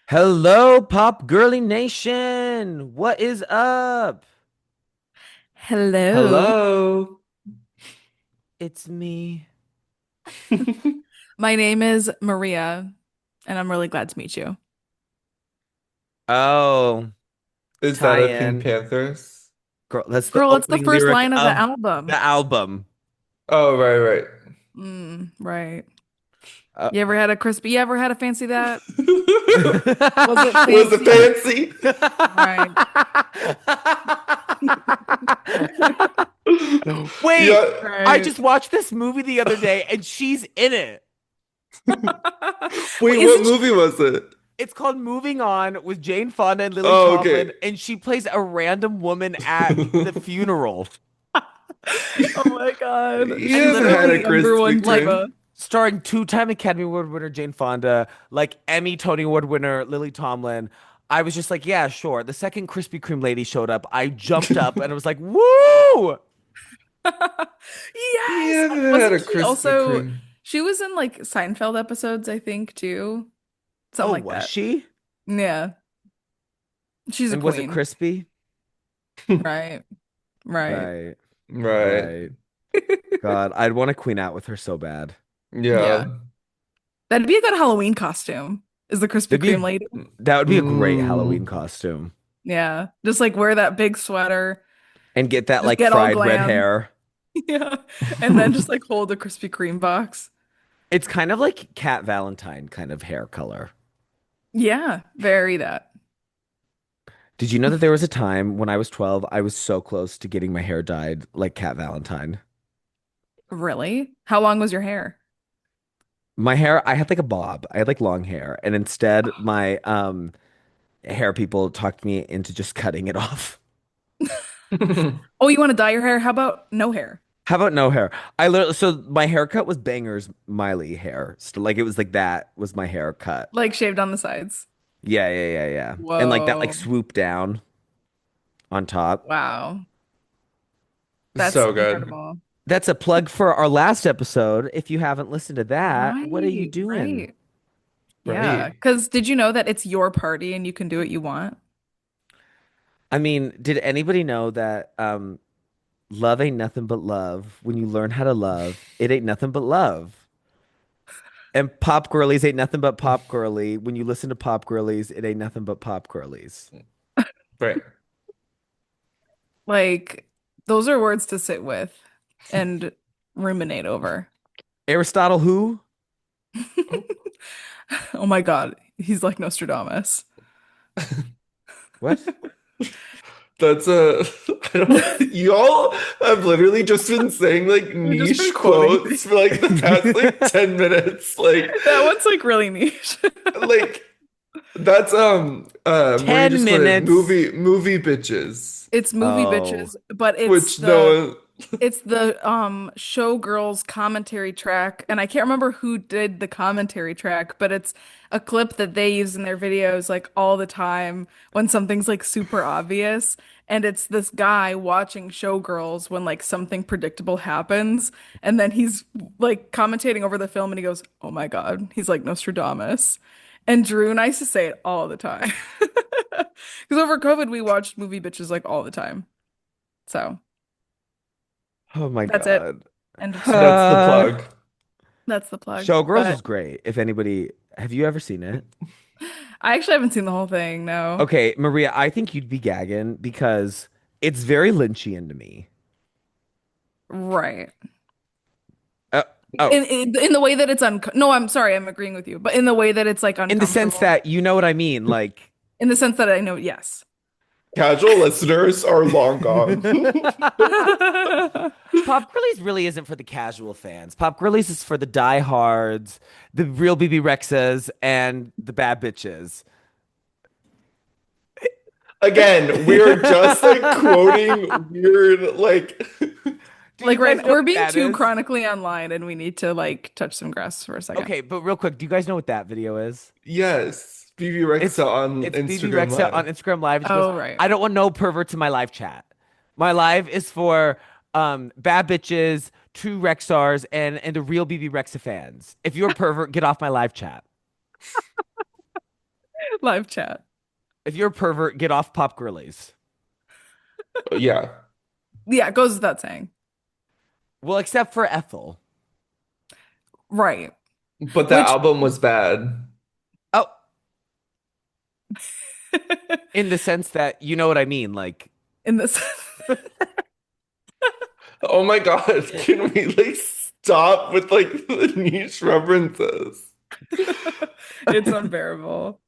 Hello, Pop Girly Nation. What is up? Hello. Hello. It's me. My name is Maria, and I'm really glad to meet you. Oh, Is that a Pink tie-in. Panthers? Girl, that's the Girl, it's the opening first lyric line of the of the album. album. Oh, right, right. Right. Uh, You ever had a fancy that? Was it Was it fancy? fancy? Right. Wait, Yeah. I Right. just watched this movie the other day and she's in it. Wait, Wait, what isn't movie was it? It's called Moving On with Jane Fonda and Lily Oh, okay. Tomlin, and she plays a random woman at the funeral. Oh my God. He And hasn't had a The literally, number Krispy one like, diva. Kreme. starring two-time Academy Award winner Jane Fonda, like Emmy, Tony Award winner Lily Tomlin. I was just like, yeah, sure. The second Krispy Kreme lady showed up, I jumped up and I was like, woo! He Yes. hasn't had Wasn't a she Krispy also Kreme. she was in like Seinfeld episodes, I think, too. Something Oh, like was that. she? Yeah. She's a And was it queen. crispy? Right. Right. Right, Right. right. God, I'd want to queen out with her so bad. Yeah. Yeah. That'd be a good Halloween costume. Is the Krispy That'd be Kreme lady? that would be a great Halloween Mm. costume. Yeah. Just like wear that big sweater. And get that Just like get all fried red glam. hair. Yeah. And then just like hold a Krispy Kreme box. It's kind of like Cat Valentine kind of hair color. Yeah. Very that. Did you know that there was a time when I was 12, I was so close to getting my hair dyed like Cat Valentine? Really? How long was your hair? My hair, I had like a bob. I had like long hair, and instead my hair people talked me into just cutting it off. Oh, you want to dye your hair? How about no hair? How about no hair? I literally so my haircut was Banger's Miley hair. So like it was like that was my haircut. Like shaved on the sides. Yeah, yeah, yeah, yeah. And like that like Whoa. swoop down on top. Wow. That's So good. incredible. That's a plug for our last episode. If you haven't listened to that, what are you Right. doing? Right. Yeah. Right. Because did you know that it's your party and you can do what you want? I mean, did anybody know that love ain't nothing but love? When you learn how to love, it ain't nothing but love. And pop girlies ain't nothing but pop girly. When you listen to pop girlies, it ain't nothing but pop girlies. Right. Like, those are words to sit with and ruminate over. Aristotle who? Oh. Oh my God, he's like Nostradamus. What? That's a, I don't, y'all have literally just been saying like We've just niche been quoting quotes things. for like the past like 10 minutes. That one's like really niche. Like that's Marie 10 just put it minutes. movie bitches, It's movie Oh, bitches, but which no one, it's the Showgirls commentary track, and I can't remember who did the commentary track, but it's a clip that they use in their videos like all the time when something's like super obvious, and it's this guy watching Showgirls when like something predictable happens, and then he's like commentating over the film and he goes, "Oh my God," he's like Nostradamus. And Drew and I used to say it all the time. Because over COVID, we watched movie bitches like all the time. So oh my that's it. God. End of story. that's the plug. That's the plug. Showgirls But is great. If anybody, have you ever seen it? I actually haven't seen the whole thing, no. Okay, Maria, I think you'd be gagging because it's very Lynchian to me. Right. Uh, oh, In the way that it's no, I'm sorry, I'm agreeing with you, but in the way that it's like in the sense uncomfortable. that you know what I mean, like In the sense that I know, yes. Casual listeners are long gone. Pop Girlies really isn't for the casual fans. Pop Girlies is for the diehards, the real BB Rexas, and the bad bitches. Again, we're just like quoting weird like Do you Like guys right, know we're what being that too is? chronically online and we need to like touch some grass for a second. Okay, but real quick, do you guys know what that video is? yes, BB It's Rexa on it's BB Instagram Rexa on Live. Instagram Live, and she goes, Oh, right. "I don't want no perverts in my live chat. My live is for bad bitches, true Rexars, and the real BB Rexa fans. If you're a pervert, get off my live chat." Live chat. If you're a pervert, get off Pop Girlies. Yeah. Yeah, it goes without saying. Well, except for Ethel. Right. But that Which album was bad. Oh, in the sense that you know what I mean. Like, in this Oh my God. Can we like stop with like the niche references? it's unbearable.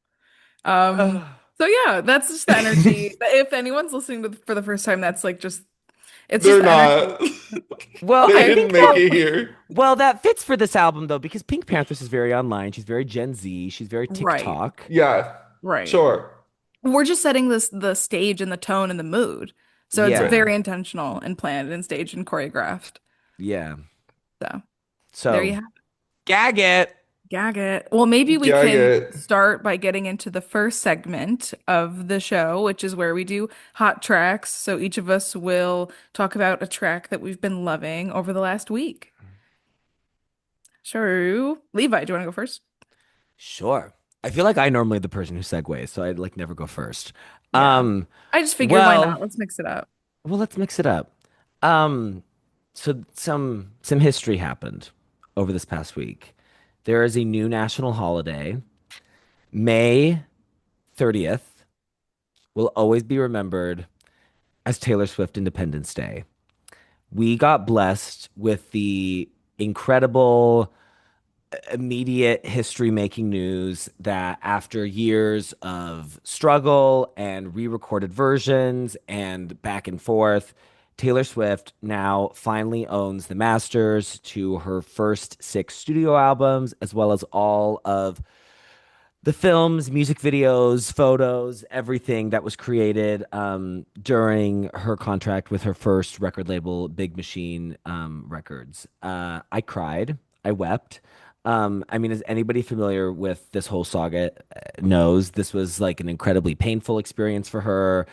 So yeah, that's just the energy. If anyone's listening for the first time, that's like just it's just They're the energy. not. well, They I Okay. didn't think make that it here. well that fits for this album though because Pink Panthers is very online. She's very Gen Z. She's very Right. TikTok. Yeah, Right. sure. We're just setting the stage and the tone and the mood. So it's Yeah, very intentional and planned and staged and choreographed. yeah. So there you So have it. gag it. Gag it. Well, maybe we Gag can it. start by getting into the first segment of the show, which is where we do hot tracks. So each of us will talk about a track that we've been loving over the last week. Sure. Levi, do you want to go first? Sure. I feel like I normally the person who segues, so I'd like never go first. Yeah. Um, I just figured why well, not? Let's mix it up. well, let's mix it up. Um, so some history happened over this past week. There is a new national holiday. May 30th will always be remembered as Taylor Swift Independence Day. We got blessed with the incredible immediate history making news that after years of struggle and re recorded versions and back and forth, Taylor Swift now finally owns the masters to her first six studio albums, as well as all of the films, music videos, photos, everything that was created during her contract with her first record label, Big Machine Records. I cried. I wept. I mean, is anybody familiar with this whole saga knows this was like an incredibly painful experience for her.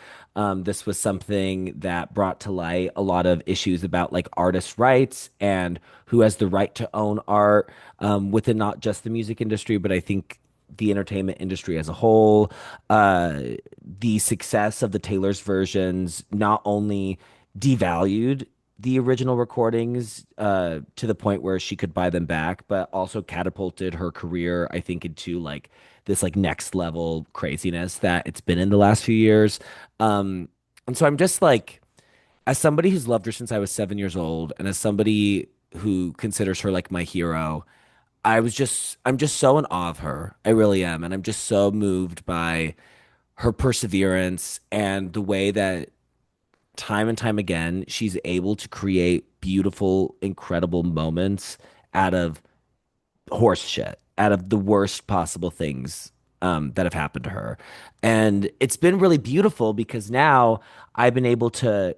This was something that brought to light a lot of issues about like artist rights and who has the right to own art within not just the music industry, but I think the entertainment industry as a whole. Uh, the success of the Taylor's versions not only devalued the original recordings to the point where she could buy them back, but also catapulted her career, I think, into like this like next level craziness that it's been in the last few years. And so I'm just like, as somebody who's loved her since I was 7 years old, and as somebody who considers her like my hero, I'm just so in awe of her. I really am. And I'm just so moved by her perseverance and the way that time and time again she's able to create beautiful, incredible moments out of horse shit, out of the worst possible things that have happened to her. And it's been really beautiful because now I've been able to,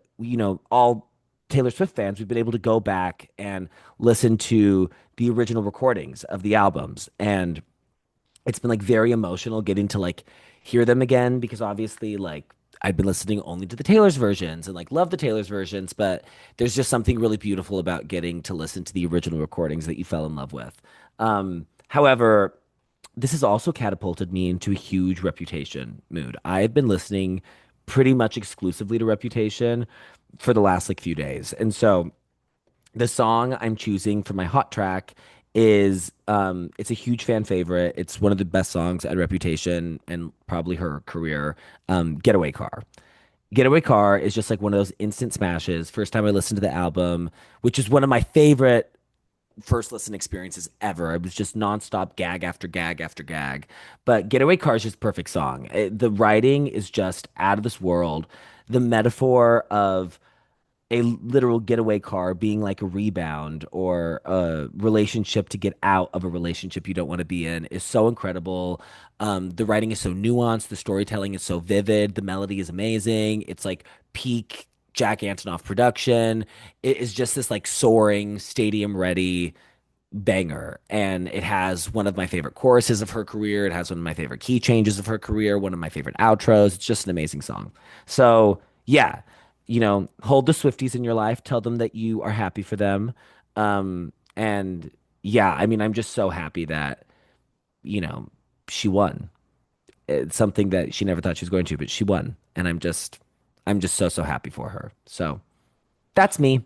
all Taylor Swift fans, we've been able to go back and listen to the original recordings of the albums. And it's been like very emotional getting to like hear them again because obviously like I've been listening only to the Taylor's versions and like love the Taylor's versions, but there's just something really beautiful about getting to listen to the original recordings that you fell in love with. However, this has also catapulted me into a huge Reputation mood. I've been listening pretty much exclusively to Reputation for the last like few days. And so the song I'm choosing for my hot track is it's a huge fan favorite. It's one of the best songs at Reputation and probably her career. Getaway Car. Getaway Car is just like one of those instant smashes. First time I listened to the album, which is one of my favorite first listen experiences ever. It was just nonstop gag after gag after gag. But Getaway Car is just a perfect song. The writing is just out of this world. The metaphor of a literal getaway car being like a rebound or a relationship to get out of a relationship you don't want to be in is so incredible. The writing is so nuanced, the storytelling is so vivid, the melody is amazing. It's like peak Jack Antonoff production. It is just this like soaring, stadium ready banger. And it has one of my favorite choruses of her career. It has one of my favorite key changes of her career, one of my favorite outros. It's just an amazing song. So, yeah, hold the Swifties in your life. Tell them that you are happy for them. And yeah, I mean, I'm just so happy that, you know, she won. It's something that she never thought she was going to, but she won, and I'm just so happy for her. So that's me.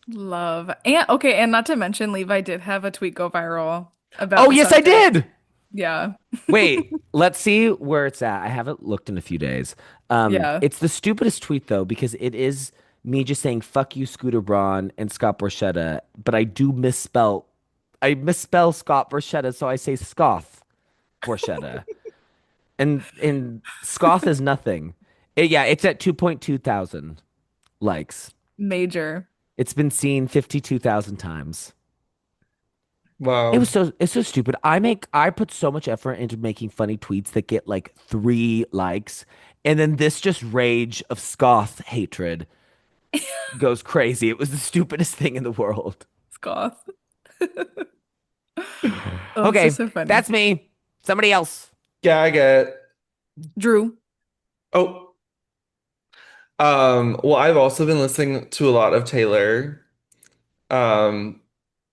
Love. And okay, and not to mention Levi did have a tweet go viral about Oh the yes, I subject. did. Yeah. Wait, let's see where it's at. I haven't looked in a few days. Yeah. It's the stupidest tweet though because it is me just saying "fuck you, Scooter Braun" and Scott Borchetta, but I misspell Scott Borchetta, so I say Scoth Borchetta, and Scoth is nothing. Yeah, it's at 2.2 thousand likes. Major. It's been seen 52,000 times. Wow. It's so stupid. I put so much effort into making funny tweets that get like 3 likes, and then this just rage of scoff hatred goes crazy. It was the stupidest thing in the world. Scoff. Oh, it's just Okay, so funny. that's me. Somebody else. Gag it. Drew. Oh, well, I've also been listening to a lot of Taylor, um,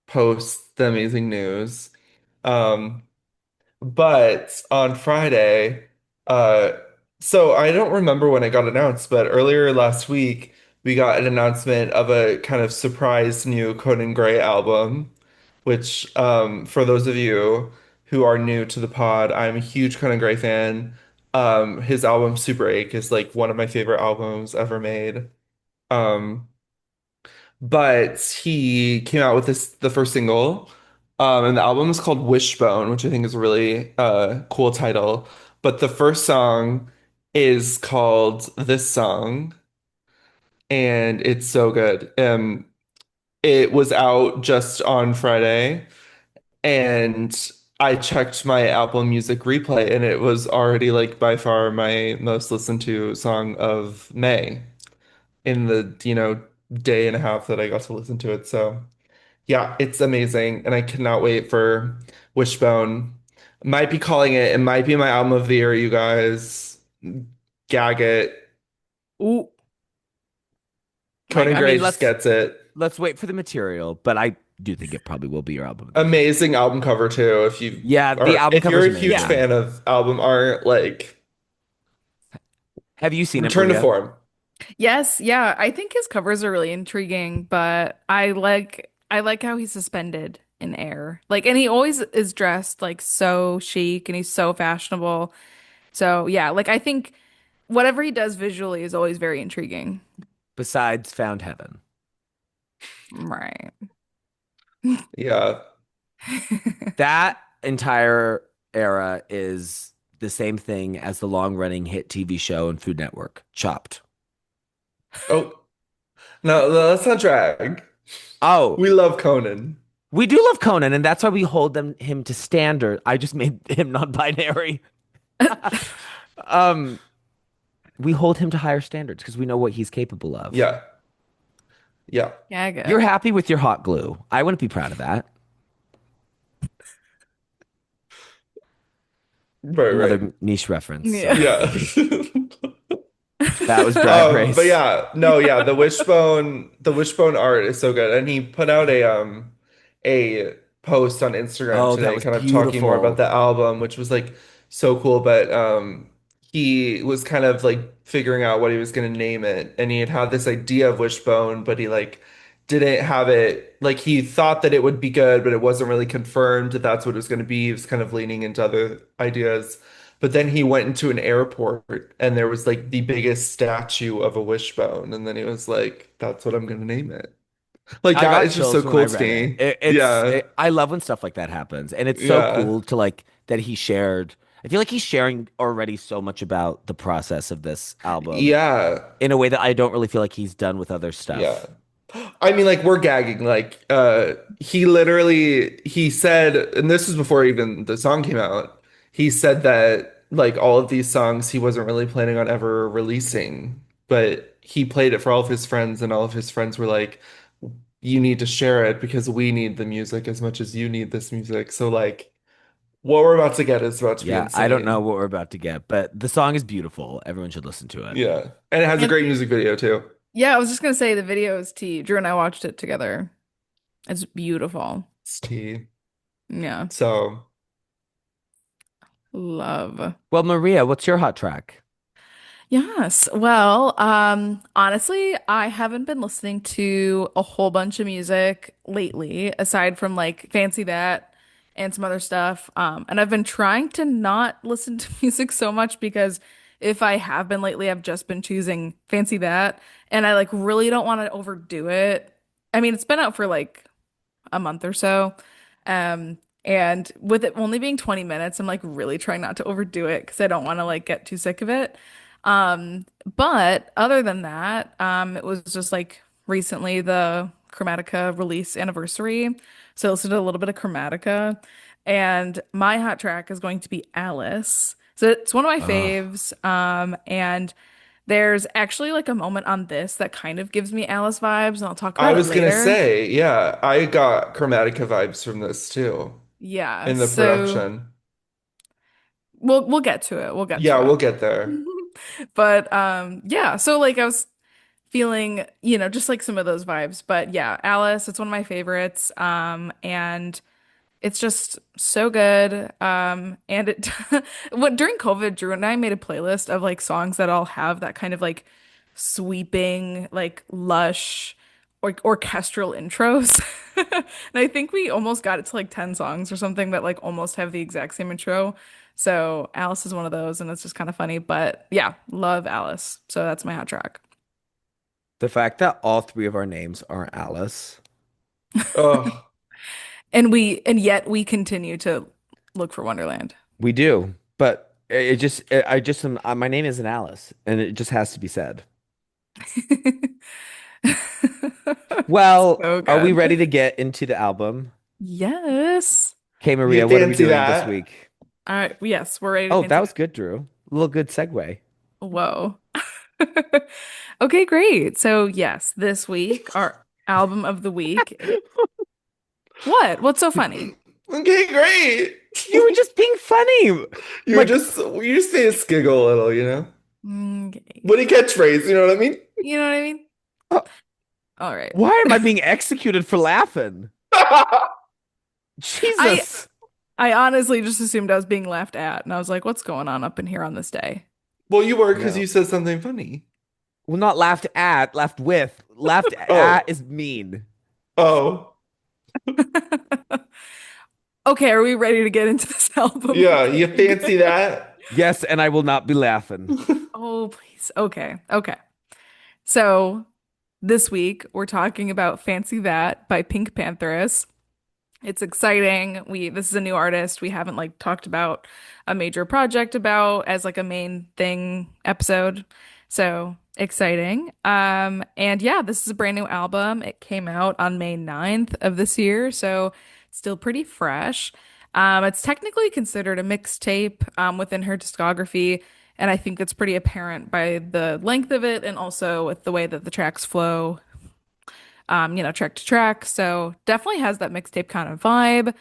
post the amazing news. Um, But on Friday, uh, so I don't remember when it got announced, but earlier last week we got an announcement of a kind of surprise new Conan Gray album, which for those of you who are new to the pod, I'm a huge Conan Gray fan. His album Super Ache is like one of my favorite albums ever made. Um, but he came out with the first single, and the album is called Wishbone, which I think is a really cool title. But the first song is called This Song, and it's so good. It was out just on Friday, and I checked my Apple Music replay, and it was already like by far my most listened to song of May in the, day and a half that I got to listen to it. So. Yeah, it's amazing, and I cannot wait for Wishbone. Might be calling it. It might be my album of the year, you guys. Gag it. Ooh, my Conan I Gray gosh. mean, just gets it. let's wait for the material, but I do think it probably will be your album of the year. Amazing album cover too. If you Yeah, the are, album if cover you're is a huge Yeah. amazing. fan of album art, like Have you seen it, return to Maria? form. Yes, yeah. I think his covers are really intriguing, but I like how he's suspended in air. Like, and he always is dressed like so chic and he's so fashionable. So yeah, like I think whatever he does visually is always very intriguing. Besides Found Heaven. Right. Yeah. That entire era is the same thing as the long-running hit TV show and Food Network, Chopped. Oh, no, let's not drag. Oh, We love Conan. we do love Conan, and that's why we hold him to standard. I just made him non-binary. Um, we hold him to higher standards because we know what he's capable of. Yeah. Yeah. You're Gaga. happy with your hot glue. I wouldn't be proud of that. Right, right. Another niche reference. Yeah. Sorry. Yeah. That was Drag But Race. yeah, no, yeah, the Wishbone art is so good. And he put out a post on Instagram Oh, that today was kind of talking more about beautiful. the album, which was like so cool. But he was kind of like figuring out what he was gonna name it. And he had this idea of Wishbone, but he like didn't have it like he thought that it would be good, but it wasn't really confirmed that that's what it was gonna be. He was kind of leaning into other ideas. But then he went into an airport and there was like the biggest statue of a wishbone. And then he was like, that's what I'm gonna name it. Like I that got is just so chills when I cool to read it. me. Yeah. I love when stuff like that happens, and it's so Yeah. cool to like that he shared. I feel like he's sharing already so much about the process of this album Yeah. in a way that I don't really feel like he's done with other Yeah. stuff. I mean, like we're gagging. Like, he said, and this was before even the song came out. He said that like all of these songs he wasn't really planning on ever releasing, but he played it for all of his friends, and all of his friends were like, "You need to share it because we need the music as much as you need this music." So like, what we're about to get is about to be Yeah, I don't know insane. what we're about to get, but the song is beautiful. Everyone should listen to it. Yeah, and it has a And great music video too. yeah, I was just gonna say the video is T. Drew and I watched it together. It's beautiful. It's tea. Yeah. So. Love. Well, Maria, what's your hot track? Yes. Well, honestly, I haven't been listening to a whole bunch of music lately, aside from like Fancy That and some other stuff. And I've been trying to not listen to music so much because if I have been lately, I've just been choosing Fancy That, and I like really don't want to overdo it. I mean, it's been out for like a month or so. And with it only being 20 minutes, I'm like really trying not to overdo it because I don't want to like get too sick of it. But other than that, it was just like recently the Chromatica release anniversary. So I listened to a little bit of Chromatica, and my hot track is going to be Alice. So it's one of my Oh, faves. And there's actually like a moment on this that kind of gives me Alice vibes, and I'll talk I about it was gonna later. say, yeah, I got Chromatica vibes from this too Yeah, in the so production. we'll get to it. We'll get Yeah, to we'll get there. it. But yeah, so like I was feeling, just like some of those vibes. But yeah, Alice, it's one of my favorites. And it's just so good. And it what during COVID, Drew and I made a playlist of like songs that all have that kind of like sweeping, like lush or orchestral intros. And I think we almost got it to like 10 songs or something that like almost have the exact same intro. So Alice is one of those, and it's just kind of funny. But yeah, love Alice. So that's my hot track. the fact that all three of our names are Alice. Oh, And yet we continue to look for Wonderland. We do, but I just am, my name isn't Alice, and it just has to be said. Well, So are we good. ready to get into the album? Yes. Okay, you Maria, what are we fancy doing this that? week? All right. Yes, we're ready to Oh, that fancy was that. good, Drew. A little good segue. Whoa. Okay, great. So, yes, this week, our album of the week. What? What's so funny? Okay, great. You were just being funny. Like, You just made us giggle a little, you know? Okay. Witty catchphrase, you know what I mean? You know what I mean? uh, All right. why am I being executed for laughing? I Jesus. I honestly just assumed I was being laughed at, and I was like, what's going on up in here on this day? Well, you were because No. you said something funny. Well, not laughed at, laughed with. Laughed at Oh, is mean. oh, Okay, are we ready to get into this album yeah, you thing? fancy that? Yes, and I will not be laughing. Oh, please. Okay. Okay. So this week we're talking about Fancy That by PinkPantheress. It's exciting. This is a new artist we haven't like talked about a major project about as like a main thing episode. So exciting. And yeah, this is a brand new album. It came out on May 9th of this year, so still pretty fresh. It's technically considered a mixtape within her discography, and I think it's pretty apparent by the length of it and also with the way that the tracks flow, track to track. So definitely has that mixtape kind of vibe.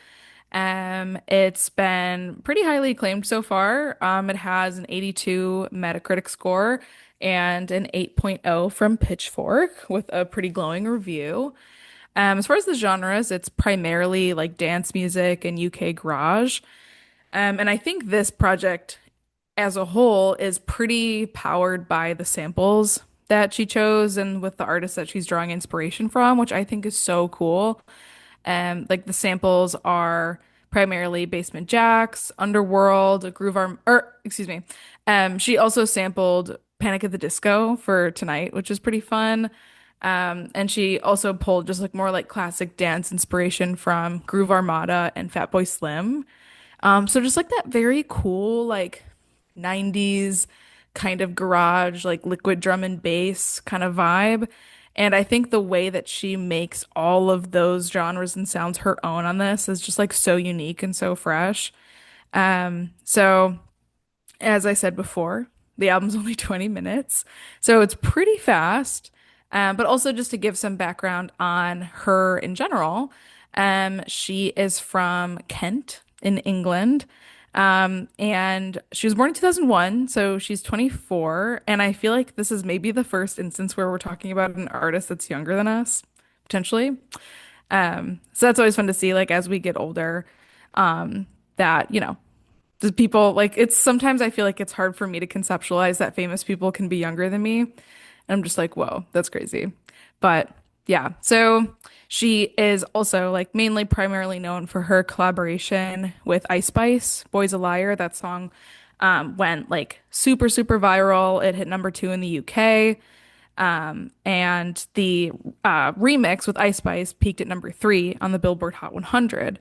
It's been pretty highly acclaimed so far. It has an 82 Metacritic score and an 8.0 from Pitchfork with a pretty glowing review. As far as the genres, it's primarily like dance music and UK garage. And I think this project as a whole is pretty powered by the samples that she chose and with the artists that she's drawing inspiration from, which I think is so cool. Like the samples are primarily Basement Jaxx, Underworld, Groove Arm, or excuse me. She also sampled Panic at the Disco for Tonight, which is pretty fun. And she also pulled just like more like classic dance inspiration from Groove Armada and Fatboy Slim. So just like that very cool, like 90s kind of garage, like liquid drum and bass kind of vibe. And I think the way that she makes all of those genres and sounds her own on this is just like so unique and so fresh. So as I said before, the album's only 20 minutes, so it's pretty fast. But also just to give some background on her in general, she is from Kent in England. And she was born in 2001, so she's 24. And I feel like this is maybe the first instance where we're talking about an artist that's younger than us, potentially. So that's always fun to see, like as we get older, that, The people like it's sometimes I feel like it's hard for me to conceptualize that famous people can be younger than me. And I'm just like, whoa, that's crazy. But yeah, so she is also like mainly primarily known for her collaboration with Ice Spice, Boy's a Liar. That song went like super, super viral. It hit number 2 in the UK. And the remix with Ice Spice peaked at number 3 on the Billboard Hot 100.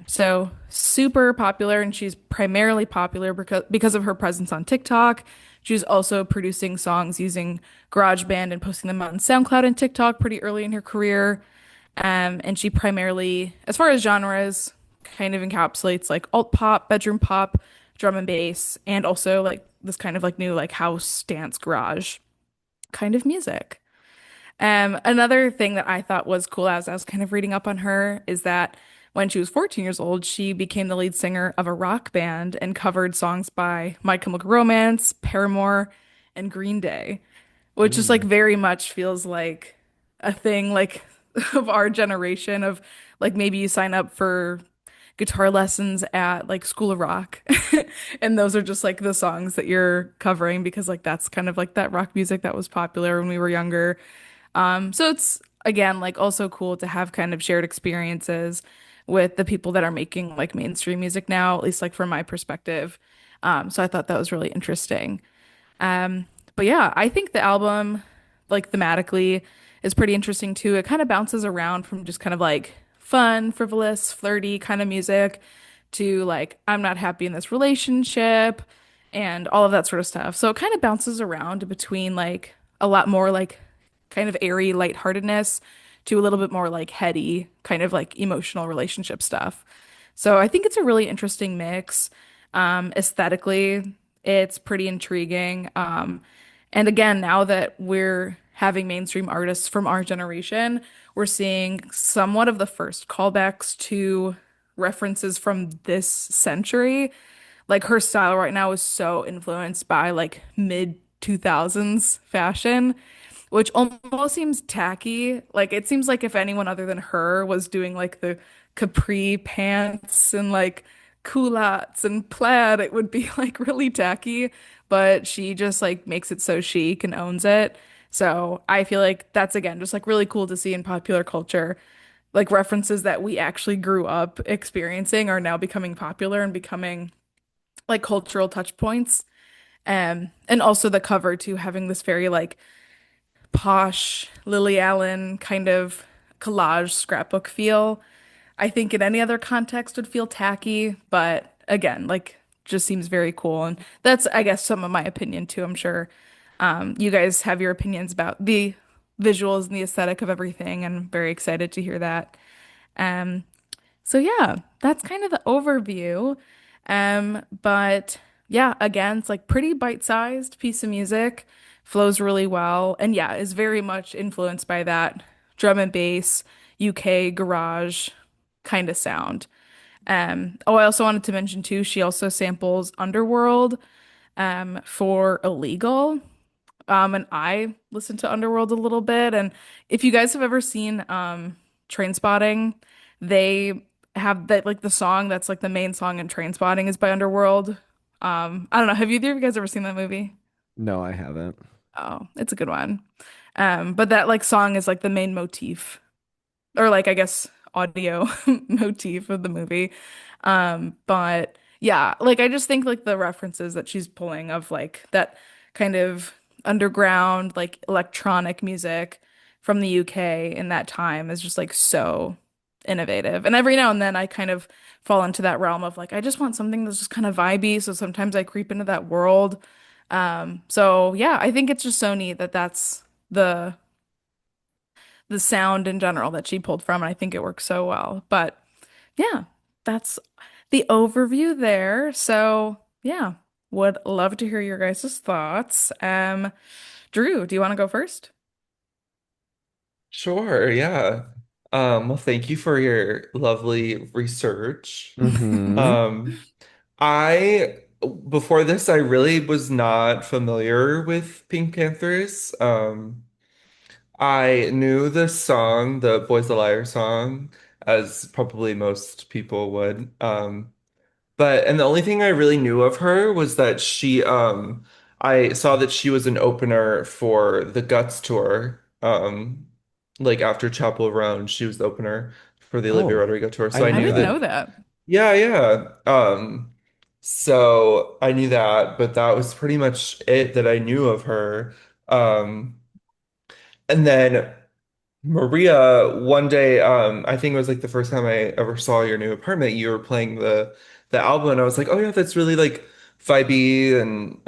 So super popular, and she's primarily popular because of her presence on TikTok. She's also producing songs using GarageBand and posting them on SoundCloud and TikTok pretty early in her career. And she primarily, as far as genres, kind of encapsulates like alt pop, bedroom pop, drum and bass, and also like this kind of like new like house, dance, garage kind of music. Another thing that I thought was cool as I was kind of reading up on her is that when she was 14 years old, she became the lead singer of a rock band and covered songs by My Chemical Romance, Paramore, and Green Day, which just like Mm. very much feels like a thing like of our generation of like maybe you sign up for guitar lessons at like School of Rock and those are just like the songs that you're covering because like that's kind of like that rock music that was popular when we were younger. So it's again like also cool to have kind of shared experiences with the people that are making like mainstream music now, at least like from my perspective. So I thought that was really interesting. But yeah, I think the album, like thematically, is pretty interesting too. It kind of bounces around from just kind of like fun, frivolous, flirty kind of music to like, I'm not happy in this relationship and all of that sort of stuff. So it kind of bounces around between like a lot more like kind of airy lightheartedness to a little bit more like heady, kind of like emotional relationship stuff. So I think it's a really interesting mix. Aesthetically, it's pretty intriguing. And again, now that we're having mainstream artists from our generation, we're seeing somewhat of the first callbacks to references from this century. Like her style right now is so influenced by like mid 2000s fashion, which almost seems tacky. Like it seems like if anyone other than her was doing like the capri pants and like culottes and plaid, it would be like really tacky. But she just like makes it so chic and owns it. So I feel like that's again just like really cool to see in popular culture. Like references that we actually grew up experiencing are now becoming popular and becoming like cultural touch points. And also the cover too, having this very like posh Lily Allen kind of collage scrapbook feel. I think in any other context would feel tacky, but again, like just seems very cool. And that's, I guess, some of my opinion too. I'm sure you guys have your opinions about the visuals and the aesthetic of everything, and I'm very excited to hear that. Um, so yeah, that's kind of the overview. But yeah, again, it's like pretty bite-sized piece of music, flows really well, and yeah, is very much influenced by that drum and bass, UK garage kind of sound. Oh, I also wanted to mention too, she also samples Underworld for Illegal. And I listened to Underworld a little bit. And if you guys have ever seen Trainspotting, they have that like the song that's like the main song in Trainspotting is by Underworld. I don't know. Have either of you guys ever seen that movie? No, I haven't. Oh, it's a good one. But that like song is like the main motif, or like I guess audio motif of the movie. But yeah, like I just think like the references that she's pulling of like that kind of underground like electronic music from the UK in that time is just like so innovative. And every now and then I kind of fall into that realm of like I just want something that's just kind of vibey, so sometimes I creep into that world. So yeah, I think it's just so neat that that's the sound in general that she pulled from, and I think it works so well. But yeah, that's the overview there. So yeah, would love to hear your guys' thoughts. Drew, do you want to go first? Sure, yeah. Well, thank you for your lovely research. Mm-hmm. Um, I before this, I really was not familiar with Pink Panthers. I knew the song, the Boys the Liar song, as probably most people would. But and the only thing I really knew of her was that I saw that she was an opener for the Guts tour. Like after Chapel Roan, she was the opener for the Olivia Oh, Rodrigo tour. I So I I didn't know knew didn't know that. that, that. yeah, yeah. So I knew that, but that was pretty much it that I knew of her. And then Maria, one day, I think it was like the first time I ever saw your new apartment, you were playing the album, and I was like, oh yeah, that's really like vibey, and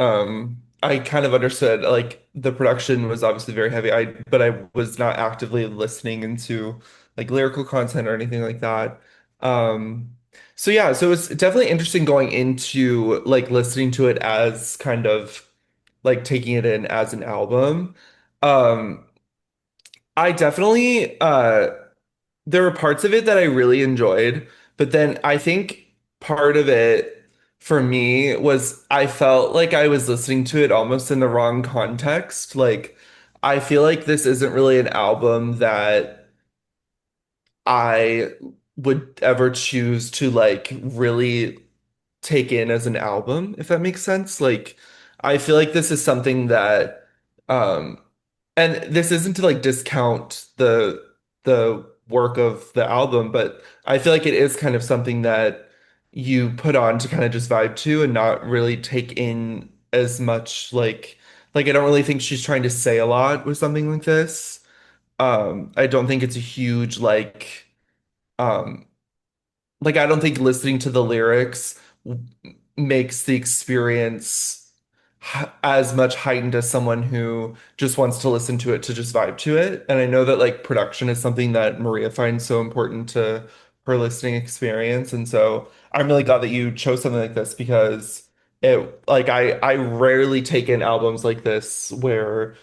I kind of understood like the production was obviously very heavy. But I was not actively listening into like lyrical content or anything like that. Um, so yeah, so it was definitely interesting going into like listening to it as kind of like taking it in as an album. Um, I definitely there were parts of it that I really enjoyed, but then I think part of it for me was I felt like I was listening to it almost in the wrong context. Like I feel like this isn't really an album that I would ever choose to like really take in as an album, if that makes sense. Like, I feel like this is something that, um, and this isn't to like discount the work of the album, but I feel like it is kind of something that you put on to kind of just vibe to and not really take in as much like I don't really think she's trying to say a lot with something like this. I don't think it's a huge um like I don't think listening to the lyrics makes the experience as much heightened as someone who just wants to listen to it to just vibe to it. And I know that like production is something that Maria finds so important to her listening experience. And so I'm really glad that you chose something like this because it like I rarely take in albums like this where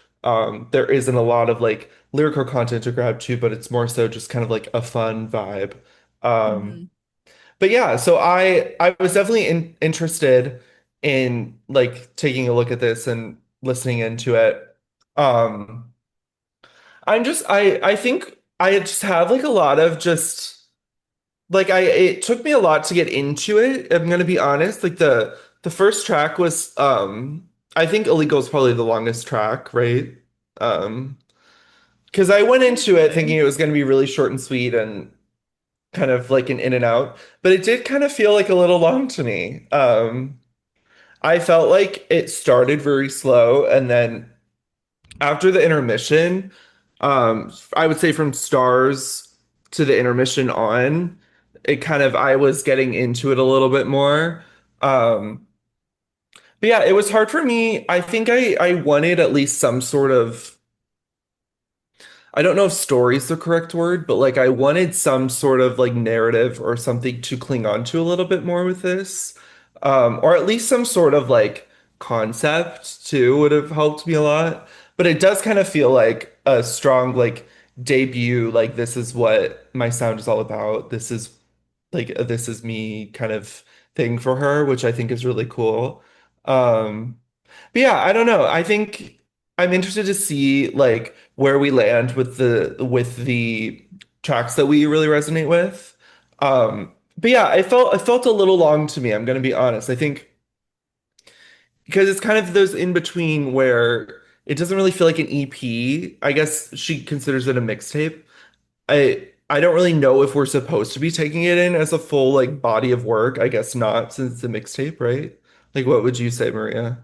there isn't a lot of like lyrical content to grab to, but it's more so just kind of like a fun vibe. Um Mhm. but yeah, so I was definitely interested in like taking a look at this and listening into it. Um, I think I just have like a lot of just like I it took me a lot to get into it. I'm gonna be honest. Like the first track was I think Illegal is probably the longest track, right? Um, because I went into it thinking Interesting. it was gonna be really short and sweet and kind of like an in and out, but it did kind of feel like a little long to me. I felt like it started very slow, and then after the intermission, I would say from Stars to the intermission on, it kind of I was getting into it a little bit more. Um, but yeah, it was hard for me. I think I wanted at least some sort of I don't know if story is the correct word, but like I wanted some sort of like narrative or something to cling on to a little bit more with this. Or at least some sort of like concept too would have helped me a lot. But it does kind of feel like a strong like debut, like this is what my sound is all about. This is like a this is me kind of thing for her, which I think is really cool. Um, but yeah, I don't know. I think I'm interested to see like where we land with the tracks that we really resonate with. But yeah, it felt a little long to me. I'm gonna be honest. I think because it's kind of those in between where it doesn't really feel like an EP. I guess she considers it a mixtape. I don't really know if we're supposed to be taking it in as a full like body of work. I guess not, since it's a mixtape, right? Like, what would you say, Maria?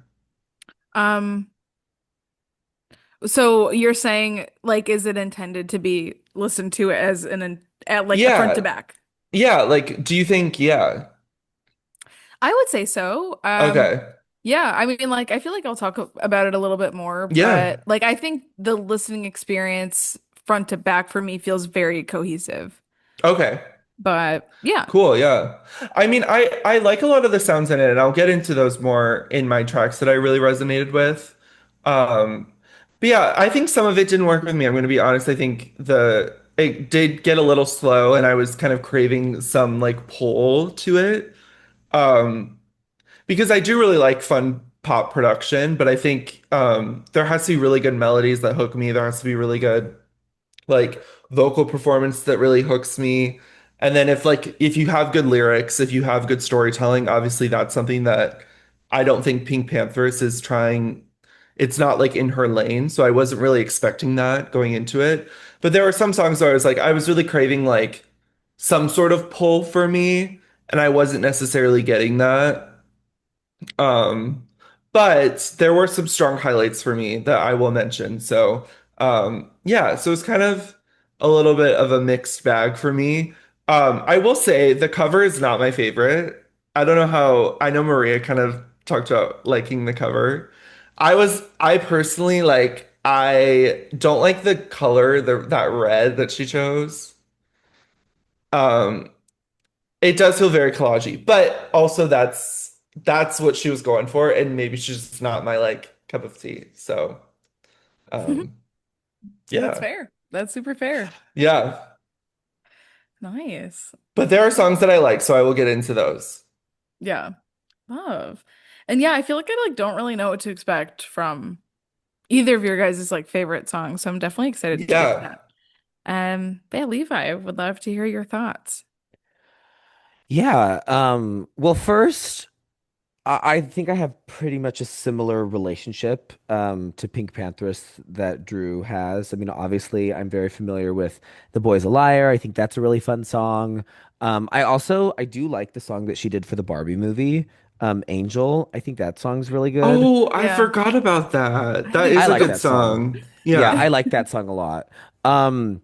Um, so you're saying like is it intended to be listened to as at like a front to Yeah, back? yeah. Like, do you think? Yeah. I would say so. Okay. Yeah, I mean like I feel like I'll talk about it a little bit more, Yeah. but like I think the listening experience front to back for me feels very cohesive. Okay. But yeah. Cool. Yeah. I mean, I like a lot of the sounds in it, and I'll get into those more in my tracks that I really resonated with. Um, but yeah, I think some of it didn't work with me. I'm going to be honest. I think the it did get a little slow, and I was kind of craving some like pull to it. Um, because I do really like fun pop production, but I think there has to be really good melodies that hook me. There has to be really good like vocal performance that really hooks me. And then if you have good lyrics, if you have good storytelling, obviously that's something that I don't think Pink Panthers is trying. It's not like in her lane, so I wasn't really expecting that going into it. But there were some songs where I was really craving like some sort of pull for me, and I wasn't necessarily getting that. Um, but there were some strong highlights for me that I will mention. So, yeah, so it's kind of a little bit of a mixed bag for me. I will say the cover is not my favorite. I don't know how, I know Maria kind of talked about liking the cover. I personally I don't like the color, that red that she chose. Um, it does feel very collagey, but also that's what she was going for, and maybe she's just not my like cup of tea. So, um, That's yeah, fair. That's super fair. yeah. Nice. But there are songs that I like, so I will get into those. Yeah. Love. And yeah, I feel like I like don't really know what to expect from either of your guys' like favorite songs. So I'm definitely excited to get Yeah, that. But yeah, Levi, I would love to hear your thoughts. Yeah. Well, first, I think I have pretty much a similar relationship to Pink Panthers that Drew has. I mean, obviously, I'm very familiar with "The Boy's a Liar." I think that's a really fun song. I do like the song that she did for the Barbie movie, "Angel." I think that song's really good. oh, I Yeah. forgot about I that. That haven't is I a like good heard that song. song. Yeah, Yeah. I like that song a lot. Um,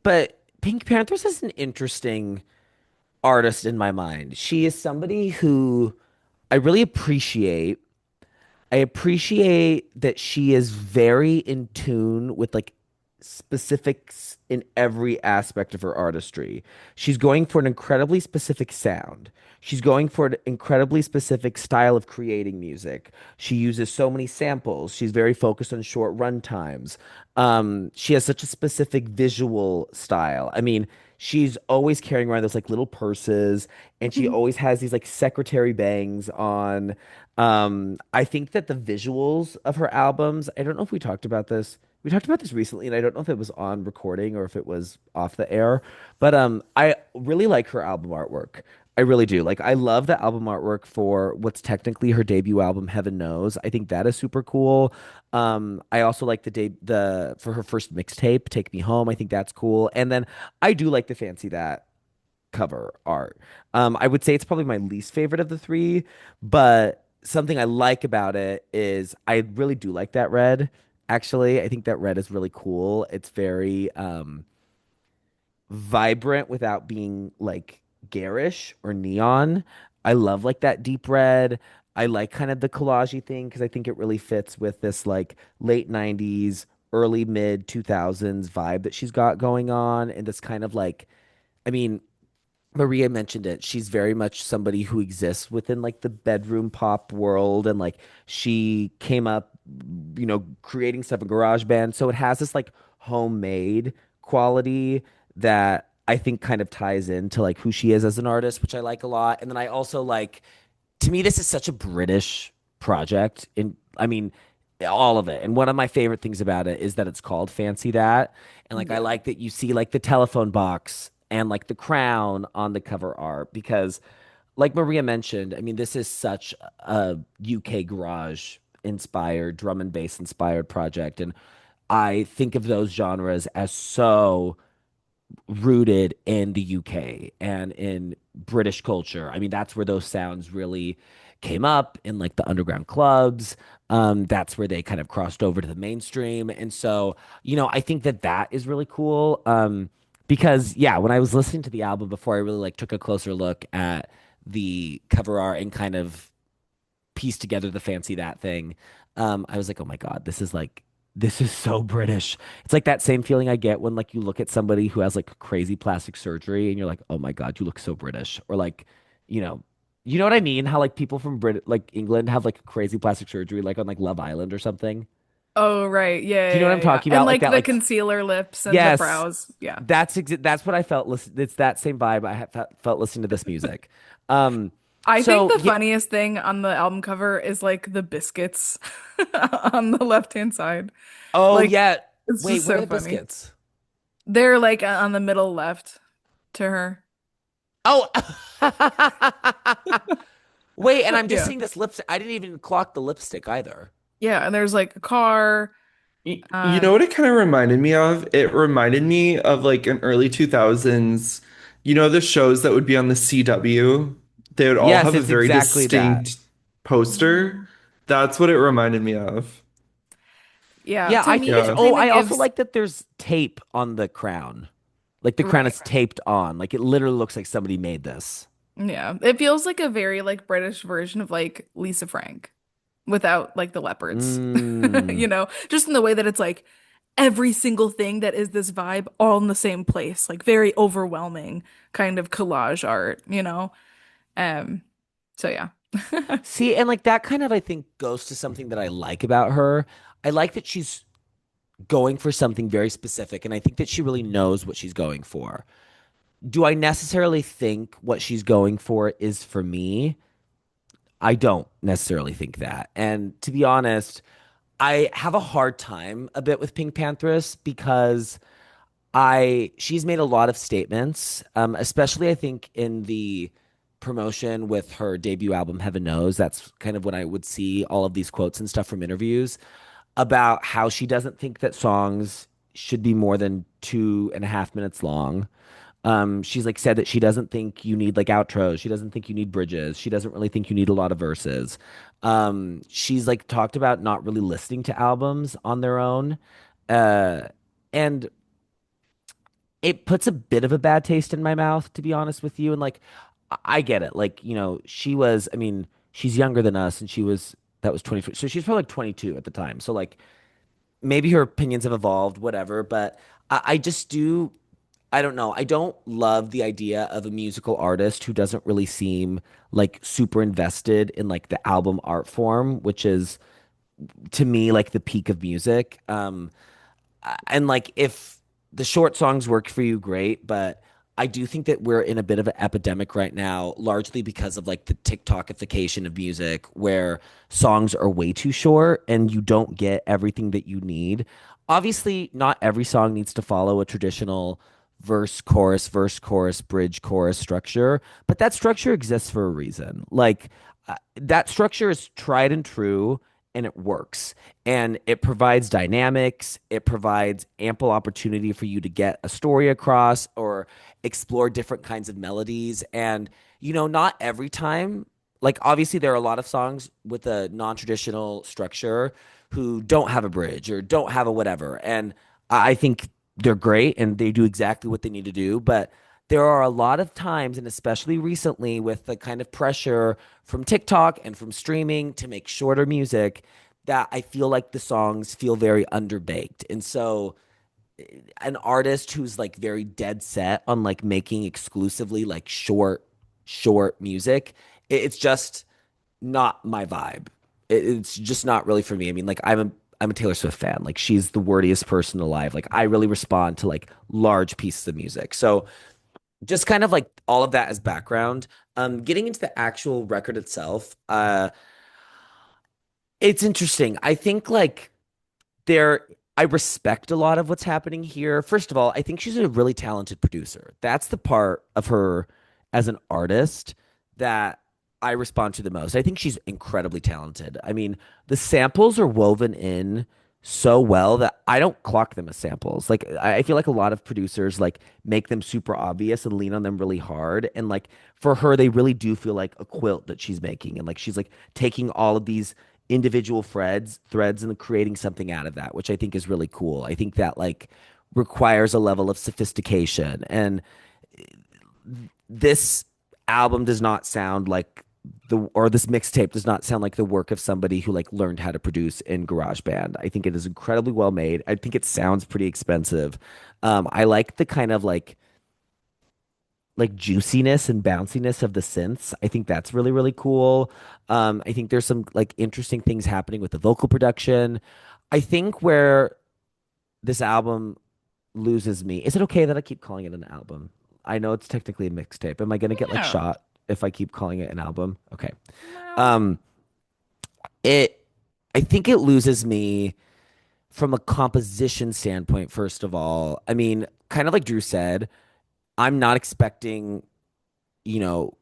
but Pink Panthers is an interesting artist in my mind. She is somebody who I really appreciate. I appreciate that she is very in tune with like specifics in every aspect of her artistry. She's going for an incredibly specific sound. She's going for an incredibly specific style of creating music. She uses so many samples. She's very focused on short run times. She has such a specific visual style. I mean, she's always carrying around those like little purses, and she always has these like secretary bangs on. I think that the visuals of her albums, I don't know if we talked about this. We talked about this recently, and I don't know if it was on recording or if it was off the air, but I really like her album artwork. I really do. Like I love the album artwork for what's technically her debut album, Heaven Knows. I think that is super cool. I also like the for her first mixtape, Take Me Home. I think that's cool. And then I do like the Fancy That cover art. I would say it's probably my least favorite of the three, but something I like about it is I really do like that red. Actually, I think that red is really cool. It's very vibrant without being like garish or neon. I love like that deep red. I like kind of the collagey thing because I think it really fits with this like late 90s, early mid 2000s vibe that she's got going on and this kind of like I mean Maria mentioned it. She's very much somebody who exists within like the bedroom pop world and like she came up, creating stuff in GarageBand. So it has this like homemade quality that I think kind of ties into like who she is as an artist, which I like a lot. And then I also like to me this is such a British project in I mean all of it. And one of my favorite things about it is that it's called Fancy That. And like I Yeah. like that you see like the telephone box and like the crown on the cover art because like Maria mentioned, I mean this is such a UK garage inspired drum and bass inspired project and I think of those genres as so rooted in the UK and in British culture. I mean, that's where those sounds really came up in like the underground clubs. That's where they kind of crossed over to the mainstream. And so, I think that that is really cool. Because yeah, when I was listening to the album before, I really like took a closer look at the cover art and kind of piece together the Fancy That thing. I was like, oh my God, this is so British. It's like that same feeling I get when like you look at somebody who has like crazy plastic surgery and you're like, oh my God, you look so British. Or like, you know, you know what I mean? How like people from like England have like crazy plastic surgery, like on like Love Island or something. Oh, right. Do you know what Yeah, I'm yeah, yeah. talking And about? Like like that, the like concealer lips and the yes, brows. Yeah. that's what I felt. It's that same vibe felt listening to this music. Um, I think so the yeah. funniest thing on the album cover is like the biscuits on the left-hand side. Oh Like yeah. it's Wait, just where are so the funny. biscuits? They're like on the middle left to her. Oh, wait, and I'm just Yeah. seeing this lipstick. I didn't even clock the lipstick either. Yeah, and there's like a car. You Uh know what it kind of reminded me of? It reminded me of like an early 2000s, the shows that would be on the CW? They would all Yes, have a it's very exactly that. distinct poster. That's what it reminded me of. yeah, Yeah, to I me think it's. it Yeah. Oh, kind of I also gives like that there's tape on the crown. Like the crown right. is taped on. Like it literally looks like somebody made this. Yeah. It feels like a very like British version of like Lisa Frank without like the leopards. Mm. Just in the way that it's like every single thing that is this vibe all in the same place, like very overwhelming kind of collage art. Um, so yeah. See, and like that kind of I think goes to something that I like about her. I like that she's going for something very specific, and I think that she really knows what she's going for. Do I necessarily think what she's going for is for me? I don't necessarily think that. And to be honest, I have a hard time a bit with PinkPantheress because she's made a lot of statements, especially I think in the promotion with her debut album Heaven Knows. That's kind of when I would see all of these quotes and stuff from interviews about how she doesn't think that songs should be more than 2.5 minutes long. She's like said that she doesn't think you need like outros. She doesn't think you need bridges. She doesn't really think you need a lot of verses. She's like talked about not really listening to albums on their own. Uh, and it puts a bit of a bad taste in my mouth, to be honest with you. And like, I get it. Like, I mean, she's younger than us and that was 23. So she's probably like 22 at the time. So like, maybe her opinions have evolved, whatever. But I just I don't know. I don't love the idea of a musical artist who doesn't really seem like super invested in like the album art form, which is to me like the peak of music. And like if the short songs work for you, great. But I do think that we're in a bit of an epidemic right now, largely because of like the TikTokification of music, where songs are way too short and you don't get everything that you need. Obviously, not every song needs to follow a traditional verse, chorus, bridge, chorus structure, but that structure exists for a reason. Like that structure is tried and true and it works and it provides dynamics. It provides ample opportunity for you to get a story across or explore different kinds of melodies. And, not every time, like, obviously, there are a lot of songs with a non traditional structure who don't have a bridge or don't have a whatever. And I think they're great and they do exactly what they need to do. But there are a lot of times, and especially recently, with the kind of pressure from TikTok and from streaming to make shorter music, that I feel like the songs feel very underbaked. And so an artist who's like very dead set on like making exclusively like short music, it's just not my vibe. It's just not really for me. I mean, like I'm a Taylor Swift fan. Like she's the wordiest person alive. Like I really respond to like large pieces of music. So just kind of like all of that as background. Getting into the actual record itself, it's interesting. I think like there I respect a lot of what's happening here. First of all, I think she's a really talented producer. That's the part of her as an artist that I respond to the most. I think she's incredibly talented. I mean, the samples are woven in so well that I don't clock them as samples. Like I feel like a lot of producers like make them super obvious and lean on them really hard. And like for her, they really do feel like a quilt that she's making. And like she's like taking all of these individual threads and creating something out of that, which I think is really cool. I think that like requires a level of sophistication. And this album does not sound like this mixtape does not sound like the work of somebody who like learned how to produce in GarageBand. I think it is incredibly well made. I think it sounds pretty expensive. I like the kind of like juiciness and bounciness of the synths. I think that's really, really cool. I think there's some like interesting things happening with the vocal production. I think where this album loses me, is it okay that I keep calling it an album? I know it's technically a mixtape. Am I gonna get like No. shot if I keep calling it an album? Okay. No. Um, it I think it loses me from a composition standpoint, first of all. I mean, kind of like Drew said, I'm not expecting you know,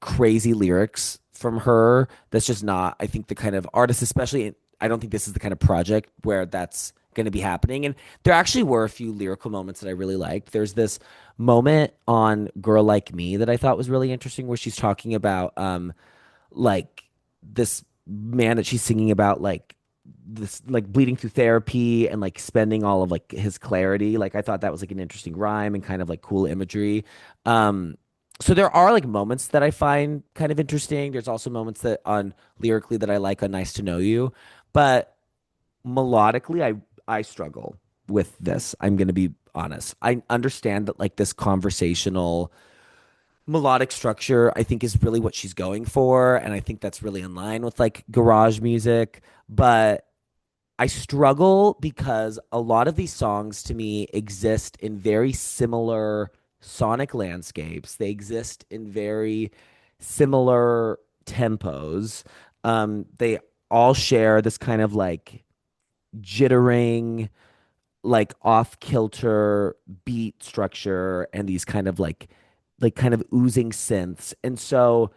crazy lyrics from her. That's just not, I think, the kind of artist, especially, I don't think this is the kind of project where that's going to be happening. And there actually were a few lyrical moments that I really liked. There's this moment on Girl Like Me that I thought was really interesting where she's talking about, like this man that she's singing about, like this, like bleeding through therapy and like spending all of like his clarity. Like I thought that was like an interesting rhyme and kind of like cool imagery. um so there are like moments that I find kind of interesting. There's also moments that on lyrically that I like on Nice to Know You, but melodically I struggle with this. I'm going to be honest. I understand that like this conversational melodic structure I think is really what she's going for, and I think that's really in line with like garage music, but I struggle because a lot of these songs to me exist in very similar sonic landscapes. They exist in very similar tempos. They all share this kind of like jittering, like off kilter beat structure and these kind of like kind of oozing synths. And so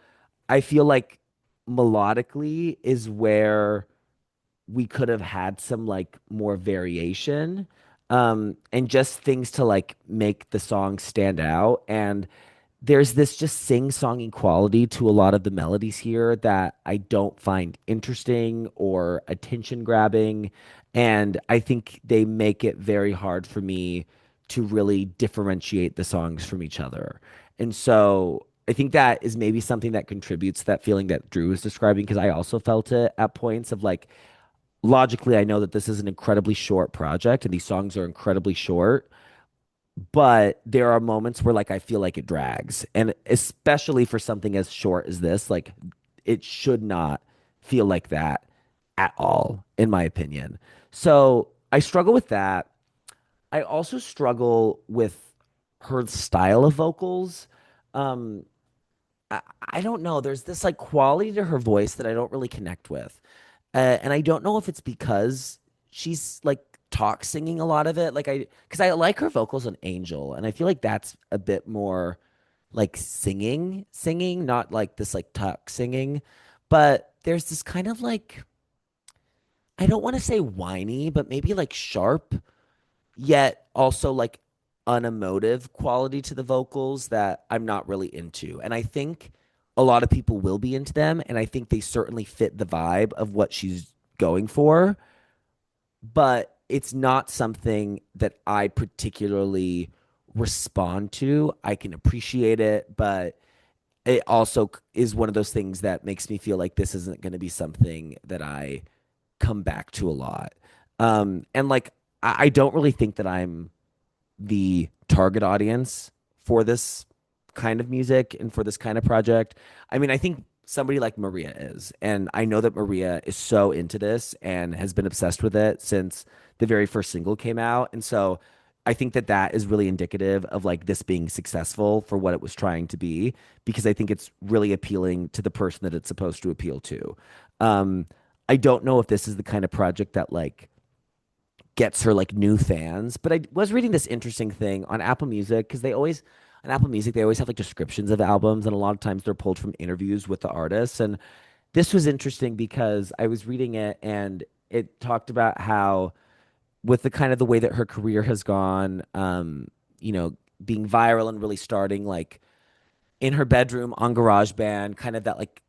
I feel like melodically is where we could have had some like more variation, and just things to like make the song stand out. And there's this just sing-songing quality to a lot of the melodies here that I don't find interesting or attention grabbing. And I think they make it very hard for me to really differentiate the songs from each other. And so I think that is maybe something that contributes to that feeling that Drew is describing, because I also felt it at points of like, logically, I know that this is an incredibly short project and these songs are incredibly short, but there are moments where like I feel like it drags. And especially for something as short as this, like it should not feel like that at all, in my opinion. So I struggle with that. I also struggle with her style of vocals. Um, I don't know. There's this like quality to her voice that I don't really connect with. And I don't know if it's because she's like talk singing a lot of it. Because I like her vocals on Angel, and I feel like that's a bit more like singing, not like this like talk singing. But there's this kind of like, I don't want to say whiny, but maybe like sharp yet also like unemotive quality to the vocals that I'm not really into. And I think a lot of people will be into them, and I think they certainly fit the vibe of what she's going for, but it's not something that I particularly respond to. I can appreciate it, but it also is one of those things that makes me feel like this isn't going to be something that I come back to a lot. And like I don't really think that I'm the target audience for this kind of music and for this kind of project. I mean, I think somebody like Maria is, and I know that Maria is so into this and has been obsessed with it since the very first single came out. And so I think that that is really indicative of like this being successful for what it was trying to be, because I think it's really appealing to the person that it's supposed to appeal to. Um, I don't know if this is the kind of project that like gets her like new fans. But I was reading this interesting thing on Apple Music, because they always on Apple Music they always have like descriptions of albums, and a lot of times they're pulled from interviews with the artists. And this was interesting because I was reading it and it talked about how with the kind of the way that her career has gone, you know, being viral and really starting like in her bedroom on GarageBand, kind of that like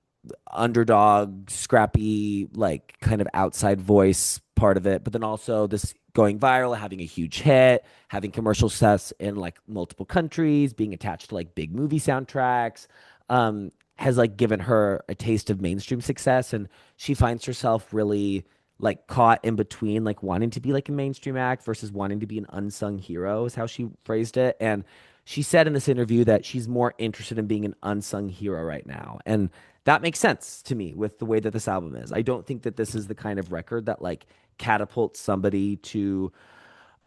underdog, scrappy, like kind of outside voice part of it, but then also this going viral, having a huge hit, having commercial success in like multiple countries, being attached to like big movie soundtracks, has like given her a taste of mainstream success. And she finds herself really like caught in between like wanting to be like a mainstream act versus wanting to be an unsung hero, is how she phrased it. And she said in this interview that she's more interested in being an unsung hero right now. And that makes sense to me with the way that this album is. I don't think that this is the kind of record that like catapults somebody to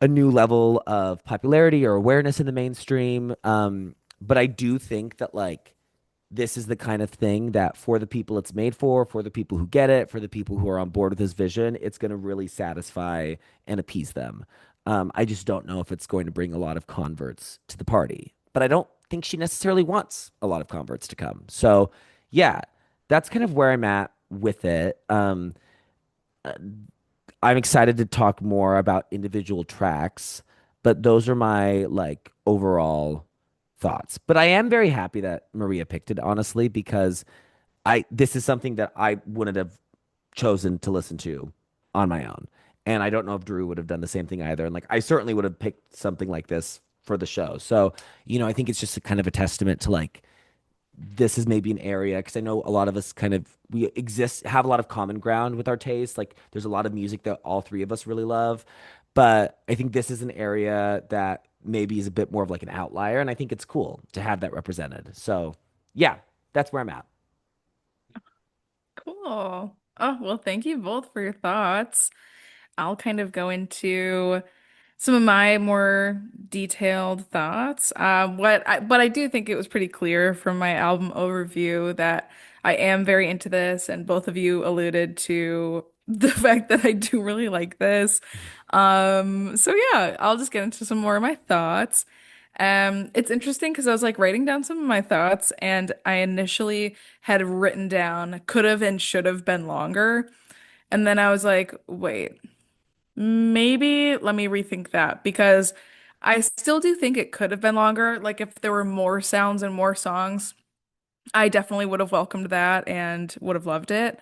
a new level of popularity or awareness in the mainstream. But I do think that like this is the kind of thing that for the people it's made for the people who get it, for the people who are on board with his vision, it's going to really satisfy and appease them. I just don't know if it's going to bring a lot of converts to the party. But I don't think she necessarily wants a lot of converts to come. So, yeah, that's kind of where I'm at with it. I'm excited to talk more about individual tracks, but those are my like overall thoughts. But I am very happy that Maria picked it, honestly, because I this is something that I wouldn't have chosen to listen to on my own. And I don't know if Drew would have done the same thing either. And like I certainly would have picked something like this for the show. So, I think it's just a kind of a testament to like this is maybe an area because I know a lot of us kind of we exist have a lot of common ground with our taste. Like there's a lot of music that all three of us really love, but I think this is an area that maybe is a bit more of like an outlier, and I think it's cool to have that represented. So yeah, that's where I'm at. Cool. Oh, well, thank you both for your thoughts. I'll kind of go into some of my more detailed thoughts. But I do think it was pretty clear from my album overview that I am very into this, and both of you alluded to the fact that I do really like this. So yeah, I'll just get into some more of my thoughts. It's interesting because I was like writing down some of my thoughts, and I initially had written down could have and should have been longer. And then I was like, wait. Maybe let me rethink that because I still do think it could have been longer. Like if there were more sounds and more songs, I definitely would have welcomed that and would have loved it.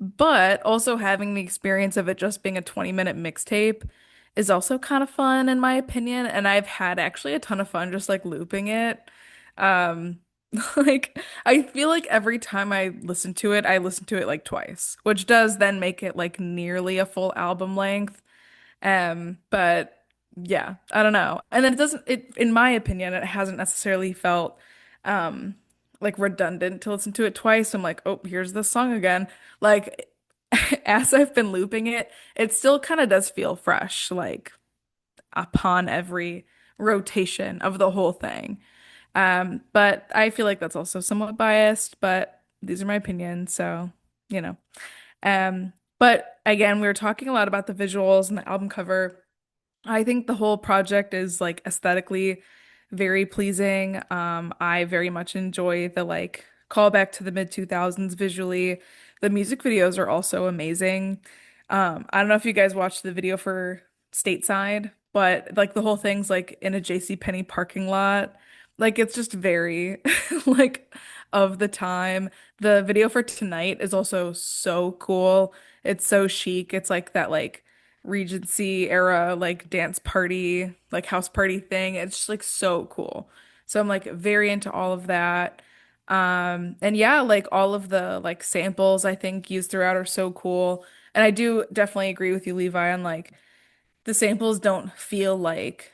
But also having the experience of it just being a 20-minute mixtape is also kind of fun in my opinion. And I've had actually a ton of fun just like looping it. Um, like I feel like every time I listen to it, I listen to it like twice, which does then make it like nearly a full album length. But yeah, I don't know. And then in my opinion, it hasn't necessarily felt um like redundant to listen to it twice. I'm like, oh, here's this song again. Like as I've been looping it, it still kind of does feel fresh, like upon every rotation of the whole thing. But I feel like that's also somewhat biased, but these are my opinions, so you know. But again, we were talking a lot about the visuals and the album cover. I think the whole project is like aesthetically very pleasing. I very much enjoy the like callback to the mid 2000s visually. The music videos are also amazing. I don't know if you guys watched the video for Stateside, but like the whole thing's like in a J.C. Penney parking lot. Like it's just very like of the time. The video for Tonight is also so cool. It's so chic. It's like that like Regency era like dance party, like house party thing. It's just like so cool. So I'm like very into all of that. And yeah, like all of the like samples I think used throughout are so cool. And I do definitely agree with you, Levi, on like the samples don't feel like,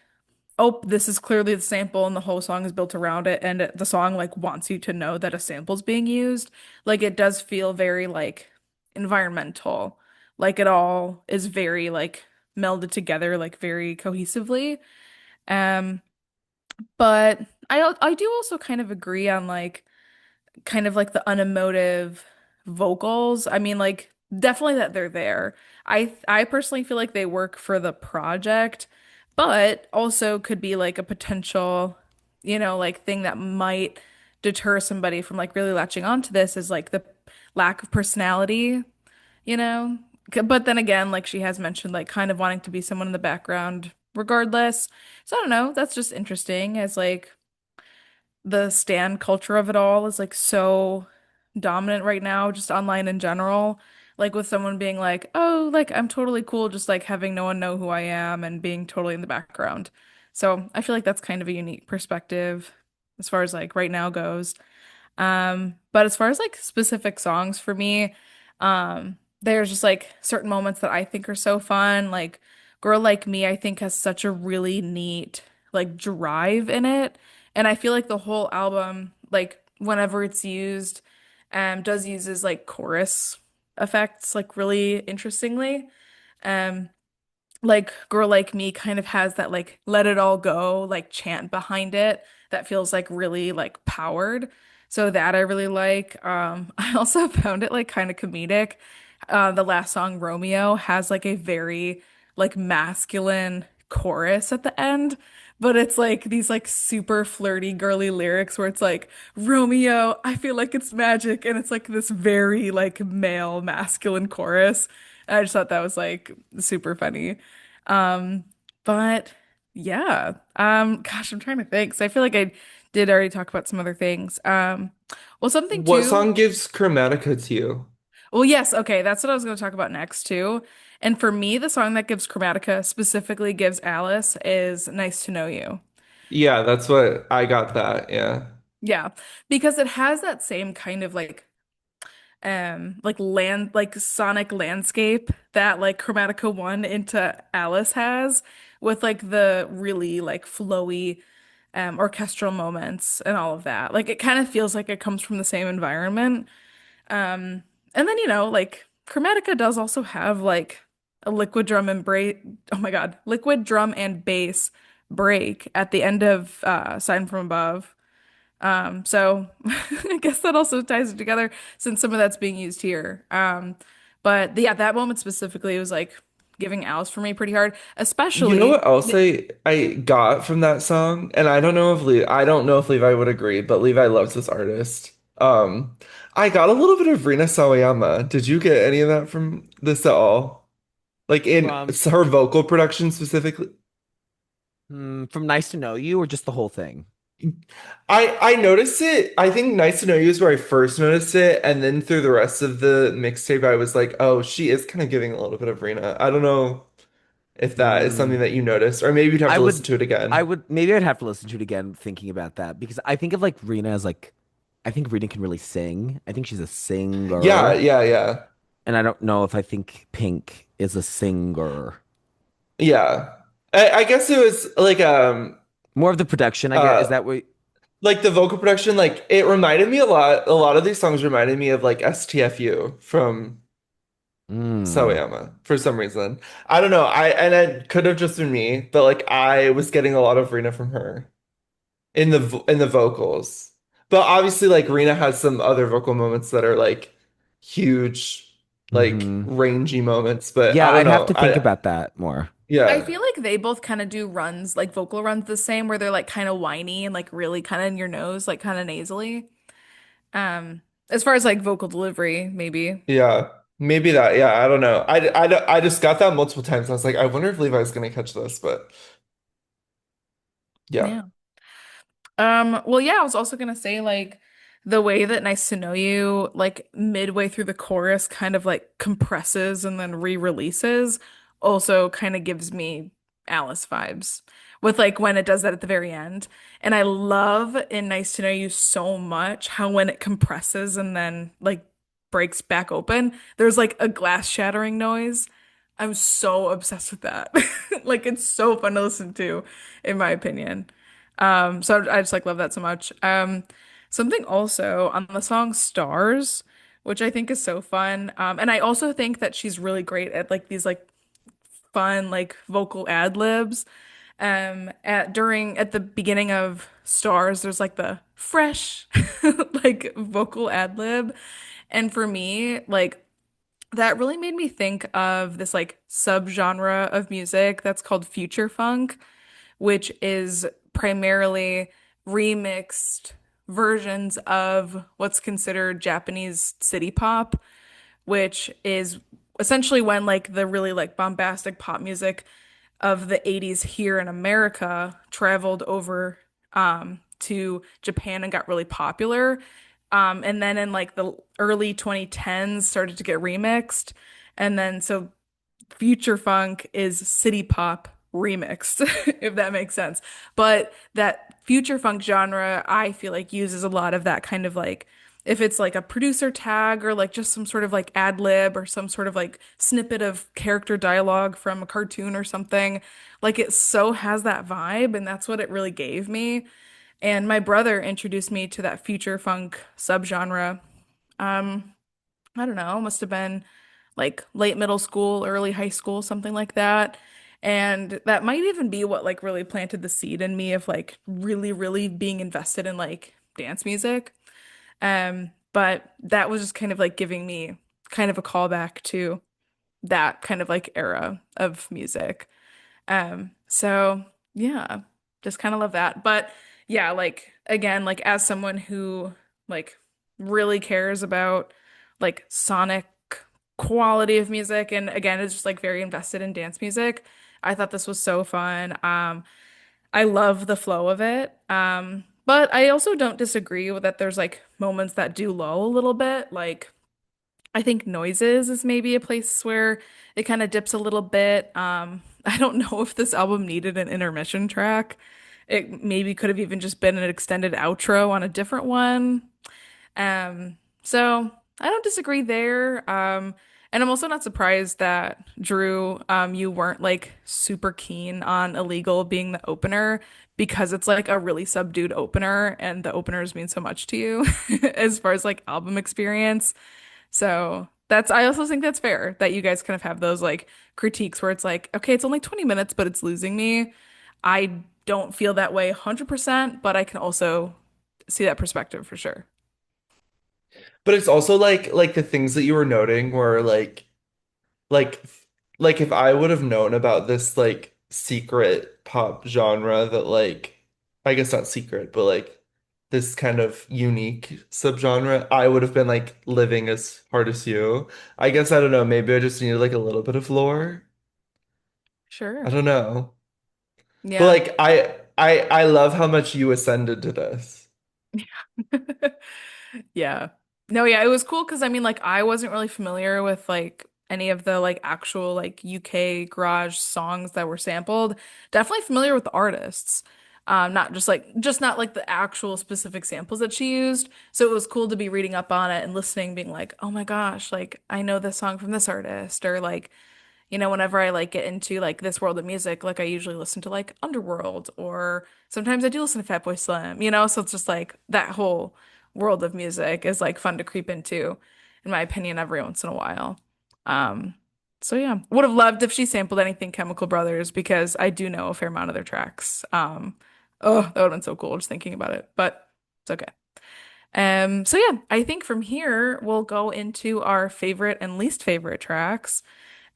oh, this is clearly the sample and the whole song is built around it and the song like wants you to know that a sample's being used. Like it does feel very like environmental. Like it all is very like melded together like very cohesively. Um but I do also kind of agree on like kind of like the unemotive vocals. I mean, like definitely that they're there. I personally feel like they work for the project, but also could be like a potential, like thing that might deter somebody from like really latching onto this is like the lack of personality, you know? But then again, like she has mentioned, like kind of wanting to be someone in the background regardless. So I don't know, that's just interesting as like the stan culture of it all is like so dominant right now, just online in general. Like with someone being like, oh, like I'm totally cool, just like having no one know who I am and being totally in the background. So I feel like that's kind of a unique perspective as far as like right now goes. But as far as like specific songs for me, there's just like certain moments that I think are so fun. Like Girl Like Me, I think has such a really neat like drive in it. And I feel like the whole album, like whenever it's used, does uses like chorus effects like really interestingly. Um, like Girl Like Me kind of has that like let it all go like chant behind it that feels like really like powered. So that I really like. I also found it like kind of comedic. The last song Romeo has like a very like masculine chorus at the end but it's like these like super flirty girly lyrics where it's like Romeo, I feel like it's magic, and it's like this very like male masculine chorus. And I just thought that was like super funny. Um, but yeah, gosh, I'm trying to think. So I feel like I did already talk about some other things. Well, something What too. song gives Chromatica to you? Well, yes, okay, that's what I was going to talk about next too. And for me, the song that gives Chromatica specifically gives Alice is Nice to Know You. Yeah, that's what I got that. Yeah. Yeah, because it has that same kind of like land like sonic landscape that like Chromatica 1 into Alice has with like the really like flowy orchestral moments and all of that. Like it kind of feels like it comes from the same environment. And then, like Chromatica does also have like a liquid drum and break. Oh my God, liquid drum and bass break at the end of Sign from Above. So I guess that also ties it together since some of that's being used here. But yeah, that moment specifically was like giving Alice for me pretty hard, You know especially. what else I got from that song? And I don't know if Levi would agree, but Levi loves this artist. I got a little bit of Rina Sawayama. Did you get any of that from this at all? Like in From her vocal production specifically? from Nice to Know You or just the whole thing? I noticed it. I think Nice to Know You is where I first noticed it, and then through the rest of the mixtape, I was like, oh, she is kind of giving a little bit of Rina. I don't know if that is something Mm, that you noticed, or maybe you'd have I to listen would to it I again. would maybe I'd have to listen to it again thinking about that because I think of like Rena as like I think Rena can really sing. I think she's a Yeah, singer. yeah, yeah. And I don't know if I think Pink is a singer. Yeah. I guess it was More of the production, I guess. Is uh that what? like the vocal production, like it reminded me a lot of these songs reminded me of like STFU from Mm, Sawayama for some reason. I don't know. It could have just been me, but like I was getting a lot of Rina from her in in the vocals. But obviously like Rina has some other vocal moments that are like huge, like hmm. rangy moments, but I Yeah, don't I'd have know. to think about that more. I Yeah. feel like they both kind of do runs, like vocal runs the same, where they're like kind of whiny and like really kind of in your nose, like kind of nasally. Um, as far as like vocal delivery, maybe. Yeah, maybe that. Yeah, I don't know. I just got that multiple times. I was like, I wonder if Levi's gonna catch this, but yeah. Yeah. Well, yeah, I was also gonna say like the way that Nice to Know You, like midway through the chorus, kind of like compresses and then re-releases, also kind of gives me Alice vibes with like when it does that at the very end. And I love in Nice to Know You so much how when it compresses and then like breaks back open, there's like a glass shattering noise. I'm so obsessed with that. Like it's so fun to listen to, in my opinion. So I just like love that so much. Something also on the song Stars, which I think is so fun. And I also think that she's really great at like these like fun like vocal ad libs. At the beginning of Stars, there's like the fresh like vocal ad lib. And for me, like that really made me think of this like subgenre of music that's called future funk, which is primarily remixed versions of what's considered Japanese city pop, which is essentially when like the really like bombastic pop music of the 80s here in America traveled over to Japan and got really popular. And then in like the early 2010s started to get remixed. And then so future funk is city pop remixed, if that makes sense. But that future funk genre, I feel like uses a lot of that kind of like, if it's like a producer tag or like just some sort of like ad lib or some sort of like snippet of character dialogue from a cartoon or something, like it so has that vibe, and that's what it really gave me. And my brother introduced me to that future funk subgenre. I don't know, must have been like late middle school, early high school, something like that. And that might even be what like really planted the seed in me of like really, really being invested in like dance music. But that was just kind of like giving me kind of a callback to that kind of like era of music. So yeah. just kind of love that. But yeah, like again, like as someone who like really cares about like sonic quality of music and again is just like very invested in dance music, I thought this was so fun. I love the flow of it. But I also don't disagree with that there's like moments that do lull a little bit. Like I think Noises is maybe a place where it kind of dips a little bit. I don't know if this album needed an intermission track. It maybe could have even just been an extended outro on a different one. So I don't disagree there. And I'm also not surprised that Drew, you weren't like super keen on Illegal being the opener because it's like a really subdued opener and the openers mean so much to you as far as like album experience. So that's, I also think that's fair that you guys kind of have those like critiques where it's like, okay, it's only 20 minutes, but it's losing me. I don't feel that way 100%, but I can also see that perspective for sure. But it's also like the things that you were noting were like like if I would have known about this like secret pop genre that like I guess not secret, but like this kind of unique subgenre, I would have been like living as hard as you. I guess I don't know, maybe I just needed like a little bit of lore. I Sure. don't know. But Yeah. like I love how much you ascended to this. Yeah. No, yeah, it was cool because I mean, like, I wasn't really familiar with like any of the like actual like UK garage songs that were sampled. Definitely familiar with the artists. Not not like the actual specific samples that she used. So it was cool to be reading up on it and listening, being like, oh my gosh, like I know this song from this artist, or like whenever I like get into like this world of music, like I usually listen to like Underworld or sometimes I do listen to Fatboy Slim, so it's just like that whole world of music is like fun to creep into, in my opinion, every once in a while. Um, so yeah, would have loved if she sampled anything Chemical Brothers because I do know a fair amount of their tracks. Oh, that would have been so cool just thinking about it, but it's okay. So yeah, I think from here we'll go into our favorite and least favorite tracks.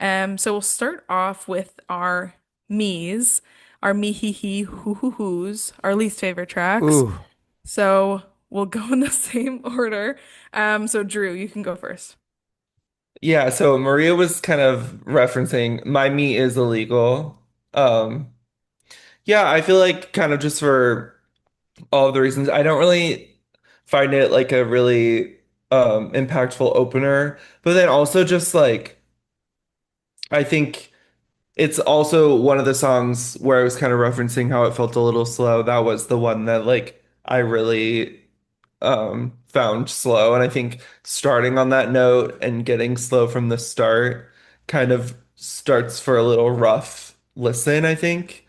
So we'll start off with our me's, our me hee hee hoo hoo hoos, our least favorite tracks. Ooh. So we'll go in the same order. So Drew, you can go first. Yeah, so Maria was kind of referencing my meat is illegal. Um yeah, I feel like kind of just for all of the reasons. I don't really find it like a really impactful opener, but then also just like I think it's also one of the songs where I was kind of referencing how it felt a little slow. That was the one that like I really found slow, and I think starting on that note and getting slow from the start kind of starts for a little rough listen, I think.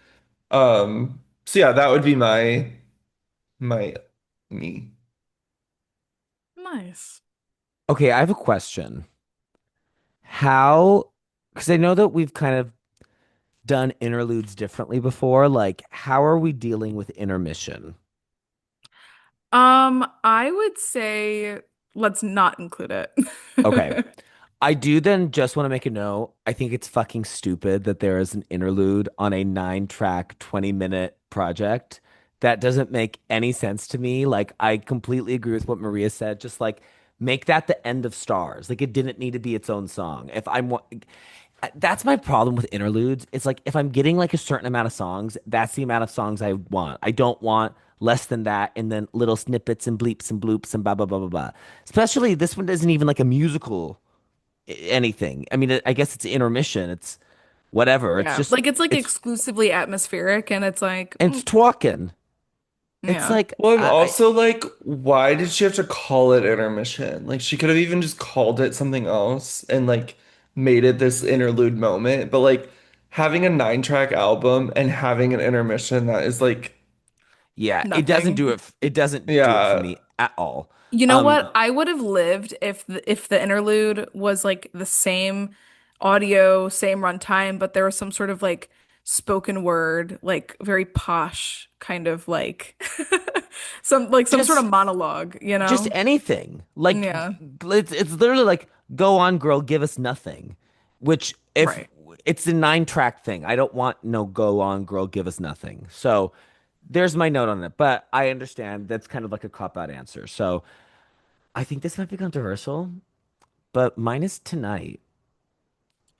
So yeah, that would be my me. Nice. Okay, I have a question. How, because I know that we've kind of done interludes differently before. Like, how are we dealing with intermission? I would say let's not include Okay. it. I do then just want to make a note. I think it's fucking stupid that there is an interlude on a 9 track, 20-minute project. That doesn't make any sense to me. Like, I completely agree with what Maria said. Just like make that the end of Stars. Like, it didn't need to be its own song. If I'm, that's my problem with interludes. It's like if I'm getting like a certain amount of songs, that's the amount of songs I want. I don't want less than that and then little snippets and bleeps and bloops and blah, blah, blah, blah, blah. Especially this one isn't even like a musical anything. I mean, I guess it's intermission. It's whatever. It's Yeah, just like it's like it's exclusively atmospheric, and it's like, it's talking. It's yeah, like Well, I'm also like, why did she have to call it intermission? Like, she could have even just called it something else and like made it this interlude moment. But like having a 9 track album and having an intermission that is like, yeah, it doesn't nothing. do it. It doesn't do it for yeah, me at all. You know Um, what? I would have lived if the interlude was like the same audio, same runtime, but there was some sort of like spoken word, like very posh kind of like some sort of just monologue, you just know? anything. Like Yeah, it's literally like go on, girl, give us nothing. Which if right. it's a 9 track thing, I don't want no go on, girl, give us nothing. So there's my note on it, but I understand that's kind of like a cop-out answer. So I think this might be controversial, but mine is Tonight.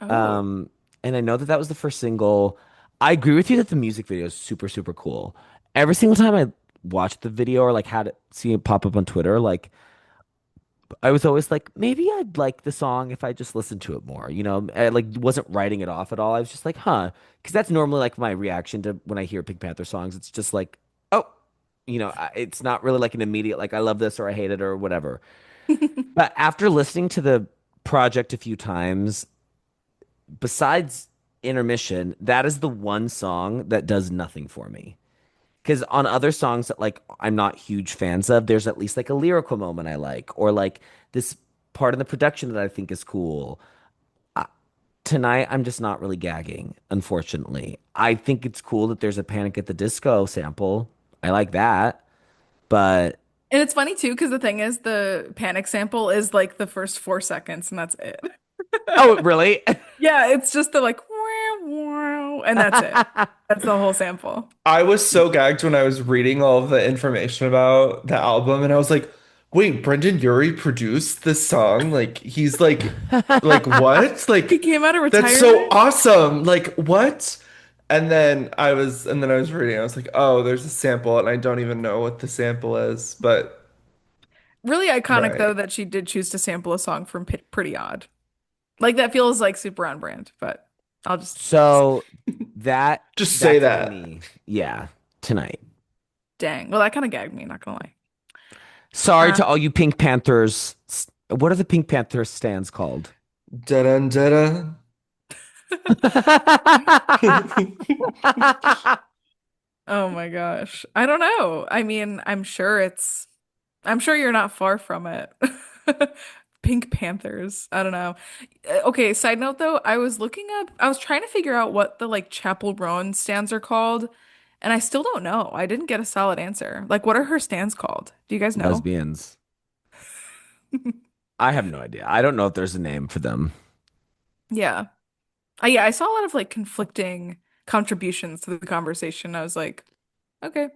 Oh. Um, and I know that that was the first single. I agree with you that the music video is super, super cool. Every single time I watched the video or like had it see it pop up on Twitter, like I was always like, maybe I'd like the song if I just listened to it more. You know, I like wasn't writing it off at all. I was just like, huh, because that's normally like my reaction to when I hear Pink Panther songs. It's just like, oh, it's not really like an immediate like I love this or I hate it or whatever. But after listening to the project a few times, besides Intermission, that is the one song that does nothing for me. Because on other songs that like I'm not huge fans of, there's at least like a lyrical moment I like, or like this part of the production that I think is cool. Uh, Tonight, I'm just not really gagging, unfortunately. I think it's cool that there's a Panic at the Disco sample. I like that, but And it's funny too, because the thing is, the panic sample is like the first 4 seconds, and that's it. oh, really? Yeah, it's just the like, wow, wow, and that's it. That's the whole sample. I was so gagged when I was reading all of the information about the album, and I was like, wait, Brendan Urie produced this song? Like, he's like what? He Like, came out of that's so retirement. awesome. Like, what? And then I was reading, I was like, oh, there's a sample, and I don't even know what the sample is, but Really iconic though right. that she did choose to sample a song from Pretty Odd. Like that feels like super on brand, but I'll just So that Just say that's my that. knee. Yeah, Tonight. dang. Well, that kind of gagged me, not gonna lie. Sorry Uh, to all you Pink Panthers. What are the Pink Panther stands called? Da-dun, da-dun. oh my gosh. I don't know. I mean, I'm sure you're not far from it. Pink Panthers. I don't know. Okay, side note though, I was trying to figure out what the like Chapel Roan stands are called, and I still don't know. I didn't get a solid answer. Like, what are her stands called? Do you guys know? Lesbians. I have no idea. I don't know if there's a name for them. Yeah. Yeah, I saw a lot of like conflicting contributions to the conversation. I was like, okay.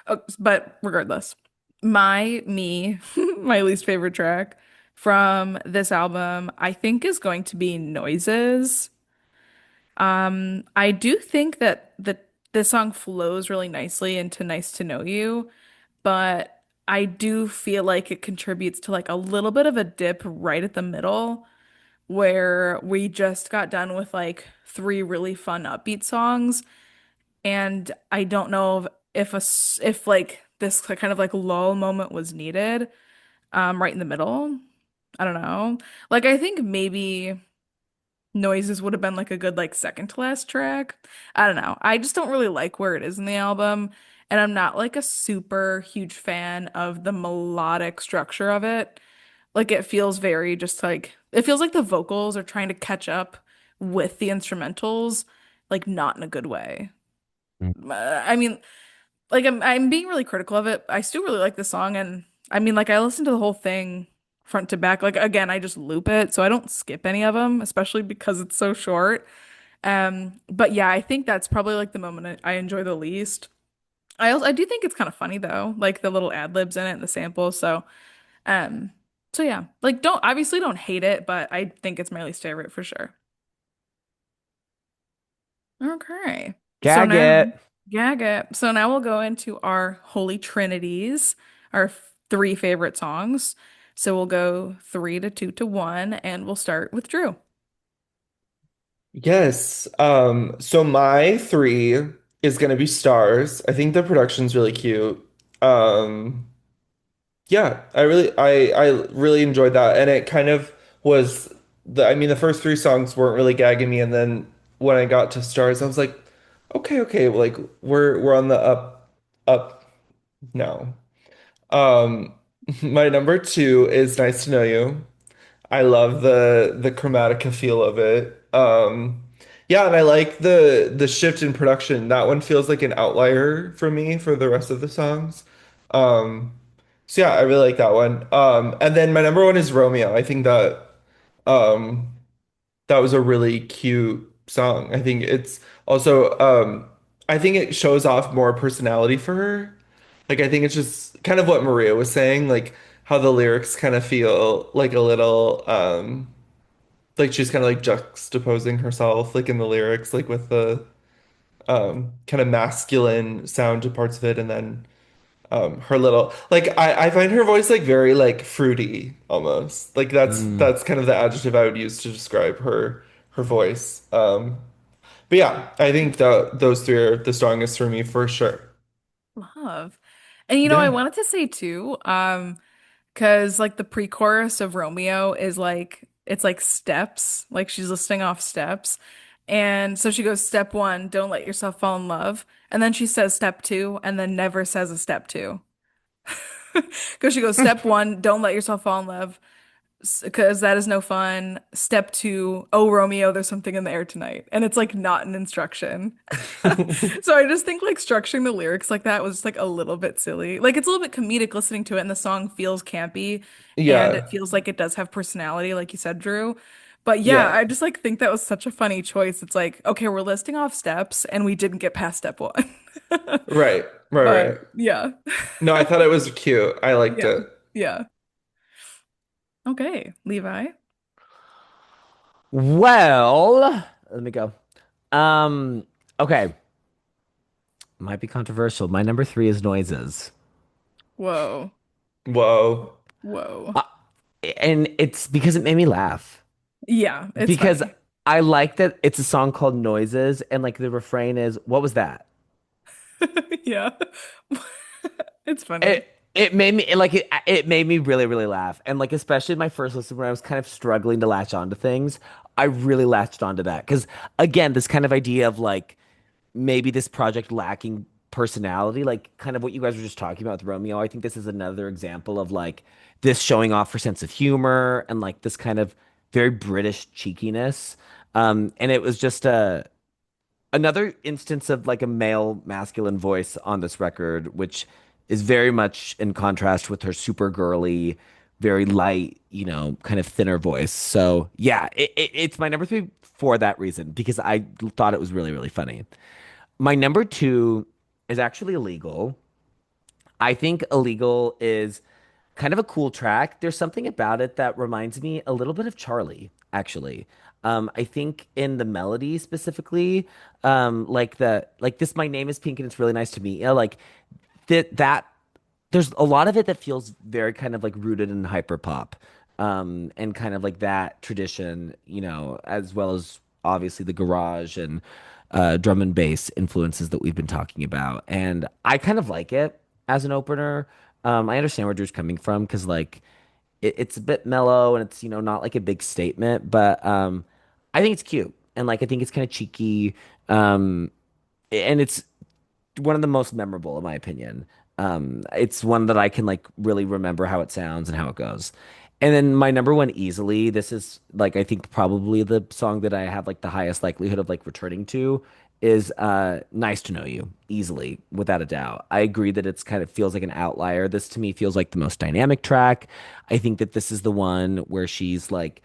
Oh, but regardless, my least favorite track from this album, I think is going to be Noises. I do think that this song flows really nicely into Nice to Know You, but I do feel like it contributes to like a little bit of a dip right at the middle where we just got done with like three really fun upbeat songs, and I don't know if like this kind of like lull moment was needed right in the middle. I don't know. Like I think maybe Noises would have been like a good like second to last track. I don't know. I just don't really like where it is in the album, and I'm not like a super huge fan of the melodic structure of it. Like it feels very just like it feels like the vocals are trying to catch up with the instrumentals, like not in a good way. I mean, like I'm being really critical of it. I still really like the song, and I mean, like I listened to the whole thing front to back. Like again, I just loop it, so I don't skip any of them, especially because it's so short. But yeah, I think that's probably like the moment I enjoy the least. I do think it's kind of funny though, like the little ad libs in it and the samples. Um, so yeah, like don't hate it, but I think it's my least favorite for sure. Okay. So Gag now, it. Gaga. So now we'll go into our Holy Trinities, our three favorite songs. So we'll go 3 to 2 to 1, and we'll start with Drew. Yes. So my three is gonna be Stars. I think the production's really cute. Um, yeah, I really enjoyed that. And it kind of was I mean, the first three songs weren't really gagging me, and then when I got to Stars, I was like, okay, like we're on the up now. Um, my number two is Nice to Know You. I love the chromatica feel of it. Yeah, and I like the shift in production. That one feels like an outlier for me for the rest of the songs. Um, so yeah, I really like that one. And then my number one is Romeo. I think um that was a really cute song. I think it's also I think it shows off more personality for her. Like I think it's just kind of what Maria was saying, like how the lyrics kind of feel like a little like she's kind of like juxtaposing herself like in the lyrics, like with the kind of masculine sound to parts of it, and then her little like I find her voice like very like fruity almost. Like Mm. that's kind of the adjective I would use to describe her voice. But yeah, I think that those three are the strongest for me for sure. Love. And I Yeah. wanted to say too, because like the pre-chorus of Romeo is like it's like steps, like she's listing off steps. And so she goes, step one, don't let yourself fall in love. And then she says step two, and then never says a step two. Because she goes, step one, don't let yourself fall in love, because that is no fun. Step two, oh Romeo, there's something in the air tonight. And it's like not an instruction. So I just think like structuring the lyrics like that was like a little bit silly. Like it's a little bit comedic listening to it, and the song feels campy and it Yeah. feels like it does have personality, like you said, Drew. But yeah, Yeah. I just like think that was such a funny choice. It's like, okay, we're listing off steps and we didn't get past step one. Right. Right, right. But yeah. No, I thought it was cute. I liked Yeah. it. Yeah. Okay, Levi. Well, let me go. Um, okay, might be controversial. My number three is noises. Whoa. Whoa. Whoa. Uh, and it's because it made me laugh. Yeah, it's Because funny. I like that it's a song called Noises, and like the refrain is, "What was that?" Yeah. It's funny. It made me it made me really really laugh, and like especially my first listen when I was kind of struggling to latch onto things, I really latched onto that because again, this kind of idea of like maybe this project lacking personality, like kind of what you guys were just talking about with Romeo. I think this is another example of like this showing off her sense of humor and like this kind of very British cheekiness. And it was just another instance of like a male masculine voice on this record, which is very much in contrast with her super girly, very light, kind of thinner voice. So yeah, it's my number three for that reason because I thought it was really, really funny. My number two is actually Illegal. I think Illegal is kind of a cool track. There's something about it that reminds me a little bit of Charlie, actually. I think in the melody specifically, like this, my name is Pink and it's really nice to meet you. Like that there's a lot of it that feels very kind of like rooted in hyper pop, and kind of like that tradition, as well as obviously the garage and drum and bass influences that we've been talking about. And I kind of like it as an opener. I understand where Drew's coming from because like it's a bit mellow and it's not like a big statement, but I think it's cute and like I think it's kind of cheeky, and it's one of the most memorable in my opinion. It's one that I can like really remember how it sounds and how it goes. And then my number one easily, this is like I think probably the song that I have like the highest likelihood of like returning to is Nice to Know You, easily, without a doubt. I agree that it's kind of feels like an outlier. This to me feels like the most dynamic track. I think that this is the one where she's like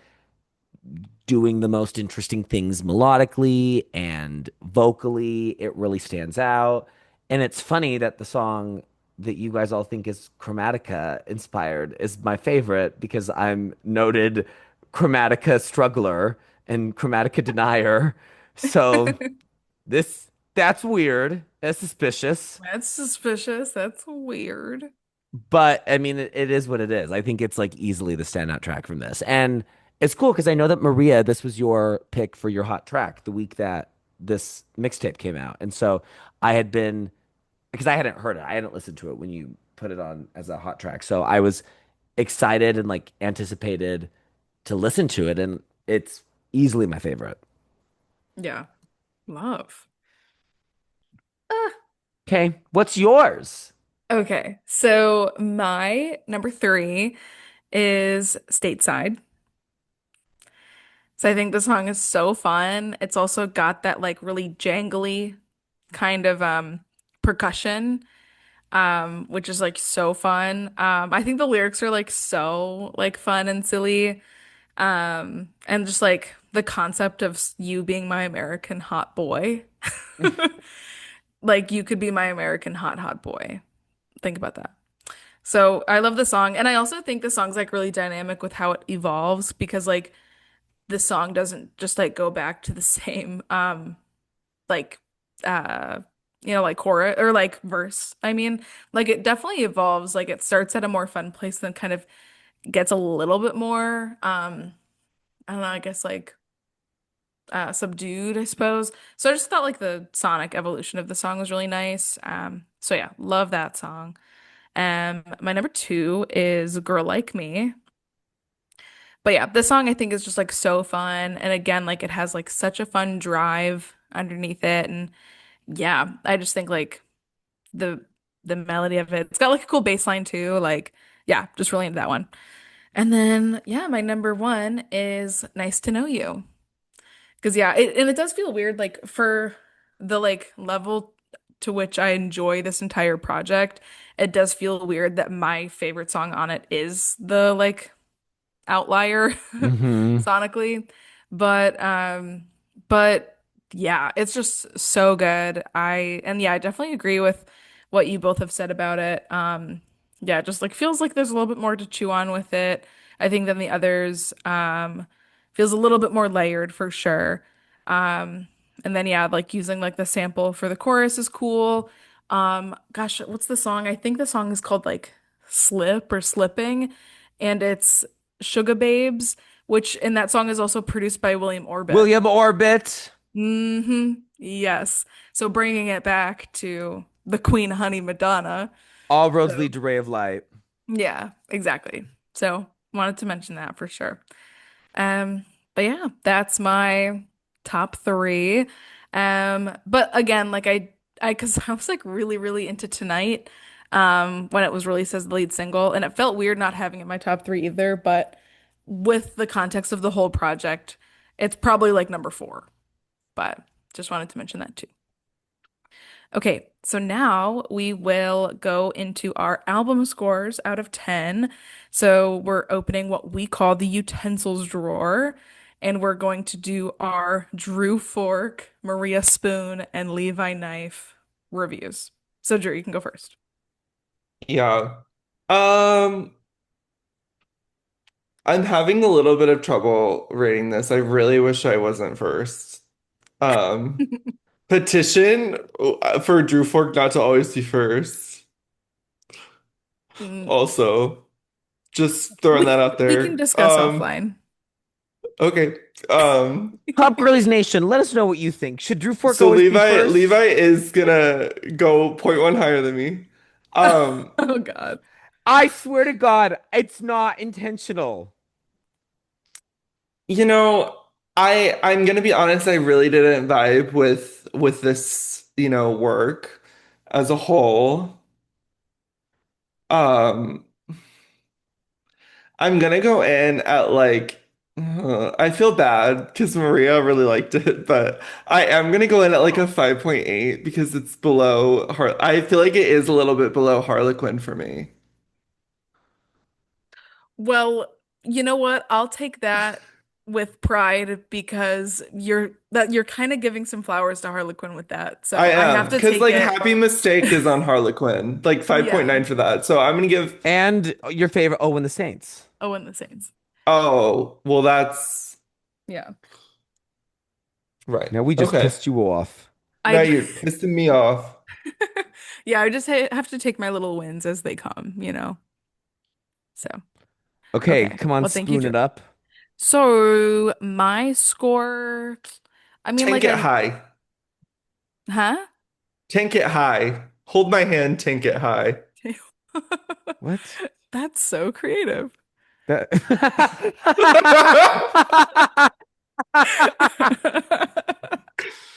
doing the most interesting things melodically and vocally. It really stands out. And it's funny that the song that you guys all think is Chromatica inspired is my favorite because I'm noted Chromatica struggler and Chromatica denier. So that's weird. That's suspicious. That's suspicious. That's weird. But I mean, it is what it is. I think it's like easily the standout track from this. And it's cool because I know that Maria, this was your pick for your hot track the week that this mixtape came out. And so I had been, because I hadn't heard it, I hadn't listened to it when you put it on as a hot track. So I was excited and like anticipated to listen to it. And it's easily my favorite. Yeah. Love. Okay. What's yours? Okay, so my number three is Stateside. So I think the song is so fun. It's also got that like really jangly kind of percussion, which is like so fun. I think the lyrics are like so like fun and silly. And just like the concept of you being my American hot boy. Like you could be my American hot hot boy. Think about that. So I love the song, and I also think the song's like really dynamic with how it evolves because like the song doesn't just like go back to the same like uh like chorus or like verse. I mean, like it definitely evolves. Like it starts at a more fun place, then kind of gets a little bit more I don't know, I guess like subdued, I suppose. So I just thought like the sonic evolution of the song was really nice. So yeah, love that song. My number two is Girl Like Me. But yeah, this song I think is just like so fun. And again, like it has like such a fun drive underneath it. And yeah, I just think like the the melody of it. It's got like a cool bass line too. Like, yeah, just really into that one. And then yeah, my number one is Nice to Know You. Because yeah, and it does feel weird, like for the like level to which I enjoy this entire project, it does feel weird that my favorite song on it is the like outlier Hmm. sonically. But but yeah, it's just so good. I definitely agree with what you both have said about it. Yeah, just like feels like there's a little bit more to chew on with it, I think, than the others. Feels a little bit more layered for sure. Um and then yeah, like using like the sample for the chorus is cool. Gosh, what's the song? I think the song is called like Slip or Slipping, and it's Sugar Babes, which in that song is also produced by William Orbit. William Orbit, Yes. So bringing it back to the Queen Honey Madonna. all roads So lead to Ray of Light. yeah, exactly. So wanted to mention that for sure. Um, but yeah, that's my top three. But again, like cause I was like really, really into Tonight, when it was released as the lead single, and it felt weird not having it in my top three either, but with the context of the whole project, it's probably like number four, but just wanted to mention that too. Okay, so now we will go into our album scores out of 10. So we're opening what we call the utensils drawer, and we're going to do our Drew fork, Maria spoon, and Levi knife reviews. So Drew, you can go first. Yeah. Um, I'm having a little bit of trouble rating this. I really wish I wasn't first. Um, Petition for Drew Fork not to always be first. Mm, Also, just throwing that out we can there. discuss offline. Okay. Um, Pop Girlies Nation, let us know what you think. Should Drew Fork so always be Levi first? is gonna go point one higher than me. Um, Oh God. I swear to God, it's not intentional. you know, I'm gonna be honest, I really didn't vibe with this, work as a whole. Um, I'm gonna go in at like I feel bad because Maria really liked it, but I am gonna go in at like a 5.8 because it's below I feel like it is a little bit below Harlequin for me. Well, you know what? I'll take that with pride because you're kind of giving some flowers to Harlequin with that. I So I have am to because take like it. Happy Mistake is on Harlequin, like Yeah. 5.9 for that. So I'm gonna give And your favorite, Oh, and the Saints. Oh, and the Saints. oh, well that's Yeah. right. Now we just Okay. pissed you off. Now I you're pissing me off. yeah, I just have to take my little wins as they come, you know. So, Okay, okay. come on, Well, thank you, spoon Drew. it up. So, my score, I mean Tank like it I high. huh? Tank it high. Hold my hand, tank it high. What? That's so creative. That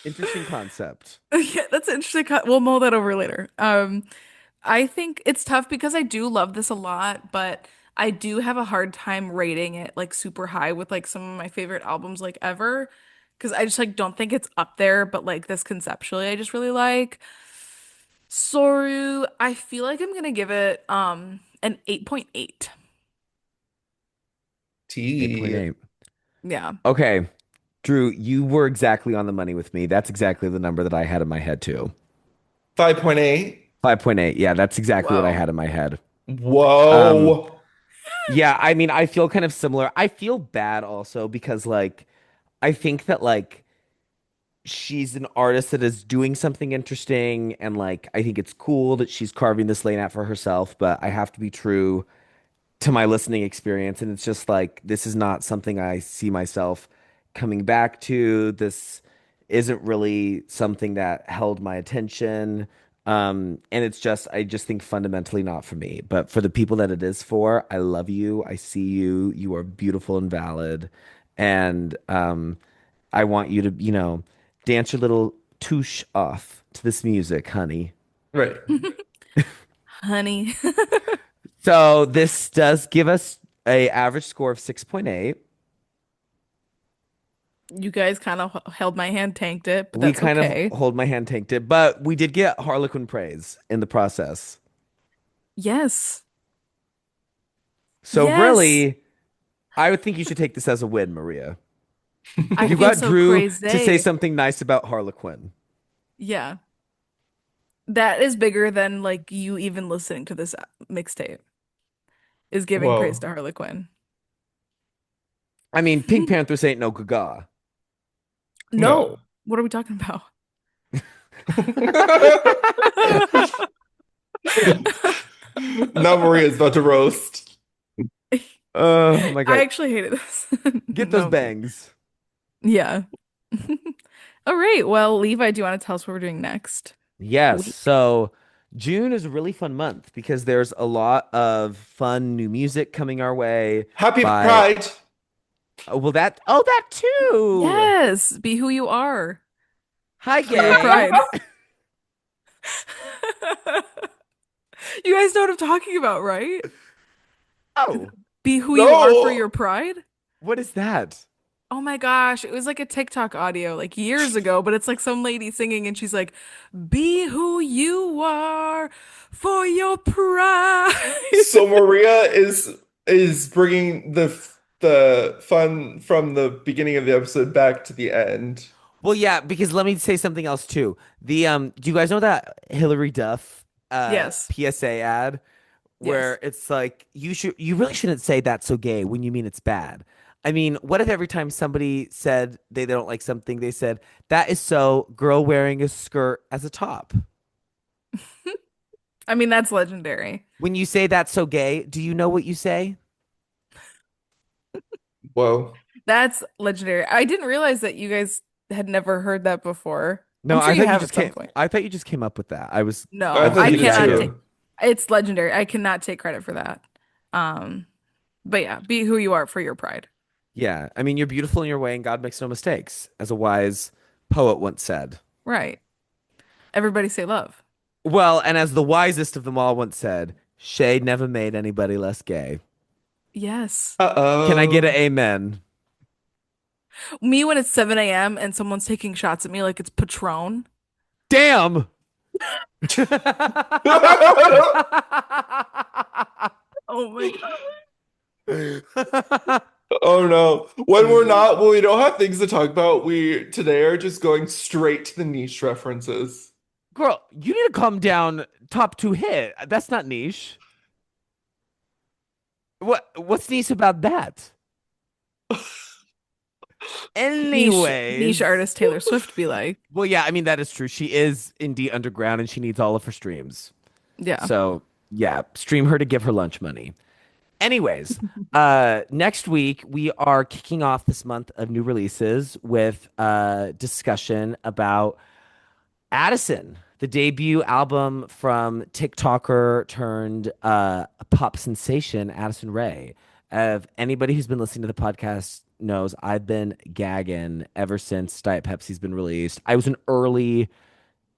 interesting concept. Yeah, that's interesting. We'll mull that over later. I think it's tough because I do love this a lot, but I do have a hard time rating it like super high with like some of my favorite albums like ever. Because I just like don't think it's up there, but like this conceptually I just really like. Soru, I feel like I'm gonna give it an 8.8. T. 8.8. Yeah. Okay, Drew, you were exactly on the money with me. That's exactly the number that I had in my head too. 5.8. 5.8. Yeah, that's exactly what I Whoa. had in my head. Um, Whoa. yeah, I mean, I feel kind of similar. I feel bad also because like I think that like she's an artist that is doing something interesting and like I think it's cool that she's carving this lane out for herself, but I have to be true to my listening experience. And it's just like, this is not something I see myself coming back to. This isn't really something that held my attention. And it's just, I just think fundamentally not for me. But for the people that it is for, I love you. I see you. You are beautiful and valid. And I want you to, dance your little touche off to this music, honey. Right. Honey. So this does give us a average score of 6.8. You guys kind of held my hand, tanked it, but We that's kind of okay. hold my hand tanked it, but we did get Harlequin praise in the process. Yes. So Yes. really, I would think you should take this as a win, Maria. I You feel got so Drew to say crazy. something nice about Harlequin. Yeah. That is bigger than like you even listening to this mixtape is giving praise Whoa. to Harley Quinn. I mean, PinkPantheress ain't no gaga. No. No. What are we talking about? Now Maria's about to roast. Oh my I God. actually hated this. Get No, those I'm kidding. bangs. Yeah. All right. Well, Levi, do you want to tell us what we're doing next Yes. week? So June is a really fun month because there's a lot of fun new music coming our way Happy by, Pride. that too. Yes. Be who you are Hi, for your gay. pride. You guys know what I'm talking about, right? Oh, Be who you are for your No. pride. what is that? Oh my gosh, it was like a TikTok audio like years ago, but it's like some lady singing and she's like, "Be who you are for your pride." So Maria is bringing the fun from the beginning of the episode back to the end. Well, yeah, because let me say something else too. Do you guys know that Hillary Duff Yes. PSA ad Yes. where it's like you really shouldn't say that's so gay when you mean it's bad. I mean, what if every time somebody said they don't like something, they said that is so girl wearing a skirt as a top? I mean, that's legendary. When you say that's so gay, do you know what you say? Whoa. That's legendary. I didn't realize that you guys had never heard that before. No, I'm sure you have at some point. I thought you just came up with that. I No, I'm thought I you saying did that cannot take you. too. it's legendary. I cannot take credit for that. Um, but yeah, be who you are for your pride. Yeah, I mean, you're beautiful in your way, and God makes no mistakes, as a wise poet once said. Right. Everybody say love. Well, and as the wisest of them all once said, shade never made anybody less gay. Yes. Can I get an Uh-oh. amen? Me when it's 7 a.m. and someone's taking shots at me like it's Patron. Damn! Oh my God. Oh no. When we don't have things to talk about, we today are just going straight to the niche references. Girl, you need to calm down. Top two hit. That's not niche. What's niche about that? Niche Anyways. artist Taylor Swift be like. Well, yeah, I mean that is true. She is indeed underground and she needs all of her streams. Yeah. So, yeah, stream her to give her lunch money. Anyways, next week we are kicking off this month of new releases with a discussion about Addison, the debut album from TikToker turned pop sensation Addison Rae. If anybody who's been listening to the podcast knows, I've been gagging ever since Diet Pepsi's been released. I was an early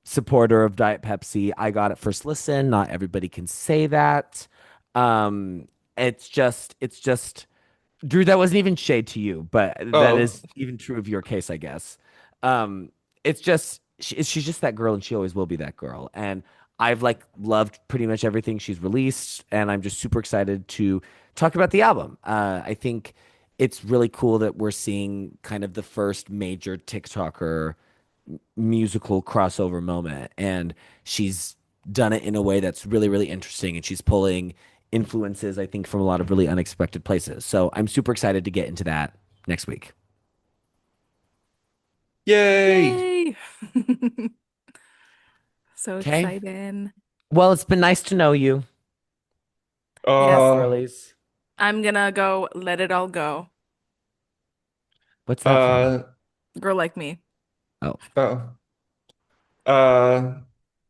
supporter of Diet Pepsi. I got it first listen. Not everybody can say that. Um, it's just Drew, that wasn't even shade to you, but that Oh, is even true of your case, I guess. It's just she's just that girl, and she always will be that girl. And I've like loved pretty much everything she's released, and I'm just super excited to talk about the album. I think it's really cool that we're seeing kind of the first major TikToker musical crossover moment, and she's done it in a way that's really, really interesting, and she's pulling influences, I think, from a lot of really unexpected places. So I'm super excited to get into that next week. Yay! Yay! So Okay. exciting. Well, it's been nice to know you, Pop Yes, Uh, Girlies. I'm gonna go let it all go. What's that from? uh, Girl like me. Oh. oh, uh,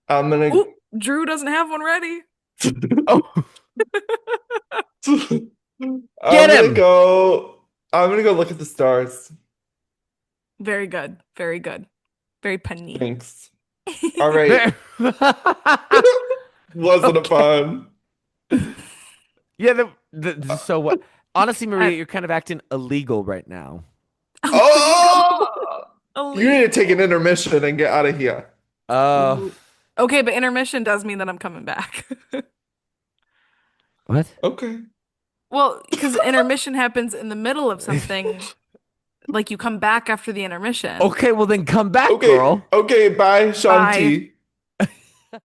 I'm gonna, Oh, Drew doesn't have one ready. Oh, I'm get gonna him! go, I'm gonna go look at the stars. Very good. Very good. Very punny. Thanks. All right. There. Wasn't a Okay. pun. Yeah, Uh, so what? Honestly, Maria, I, you're kind of acting illegal right now. illegal. Oh! You need to take an Illegal. intermission and get out of here. Oh, Ooh. Okay, but intermission does mean that I'm coming back. what? Okay. Well, because intermission happens in the middle of something, like you come back after the intermission. Okay, well then come back, Okay. girl. Okay. Bye, Bye. Shanti.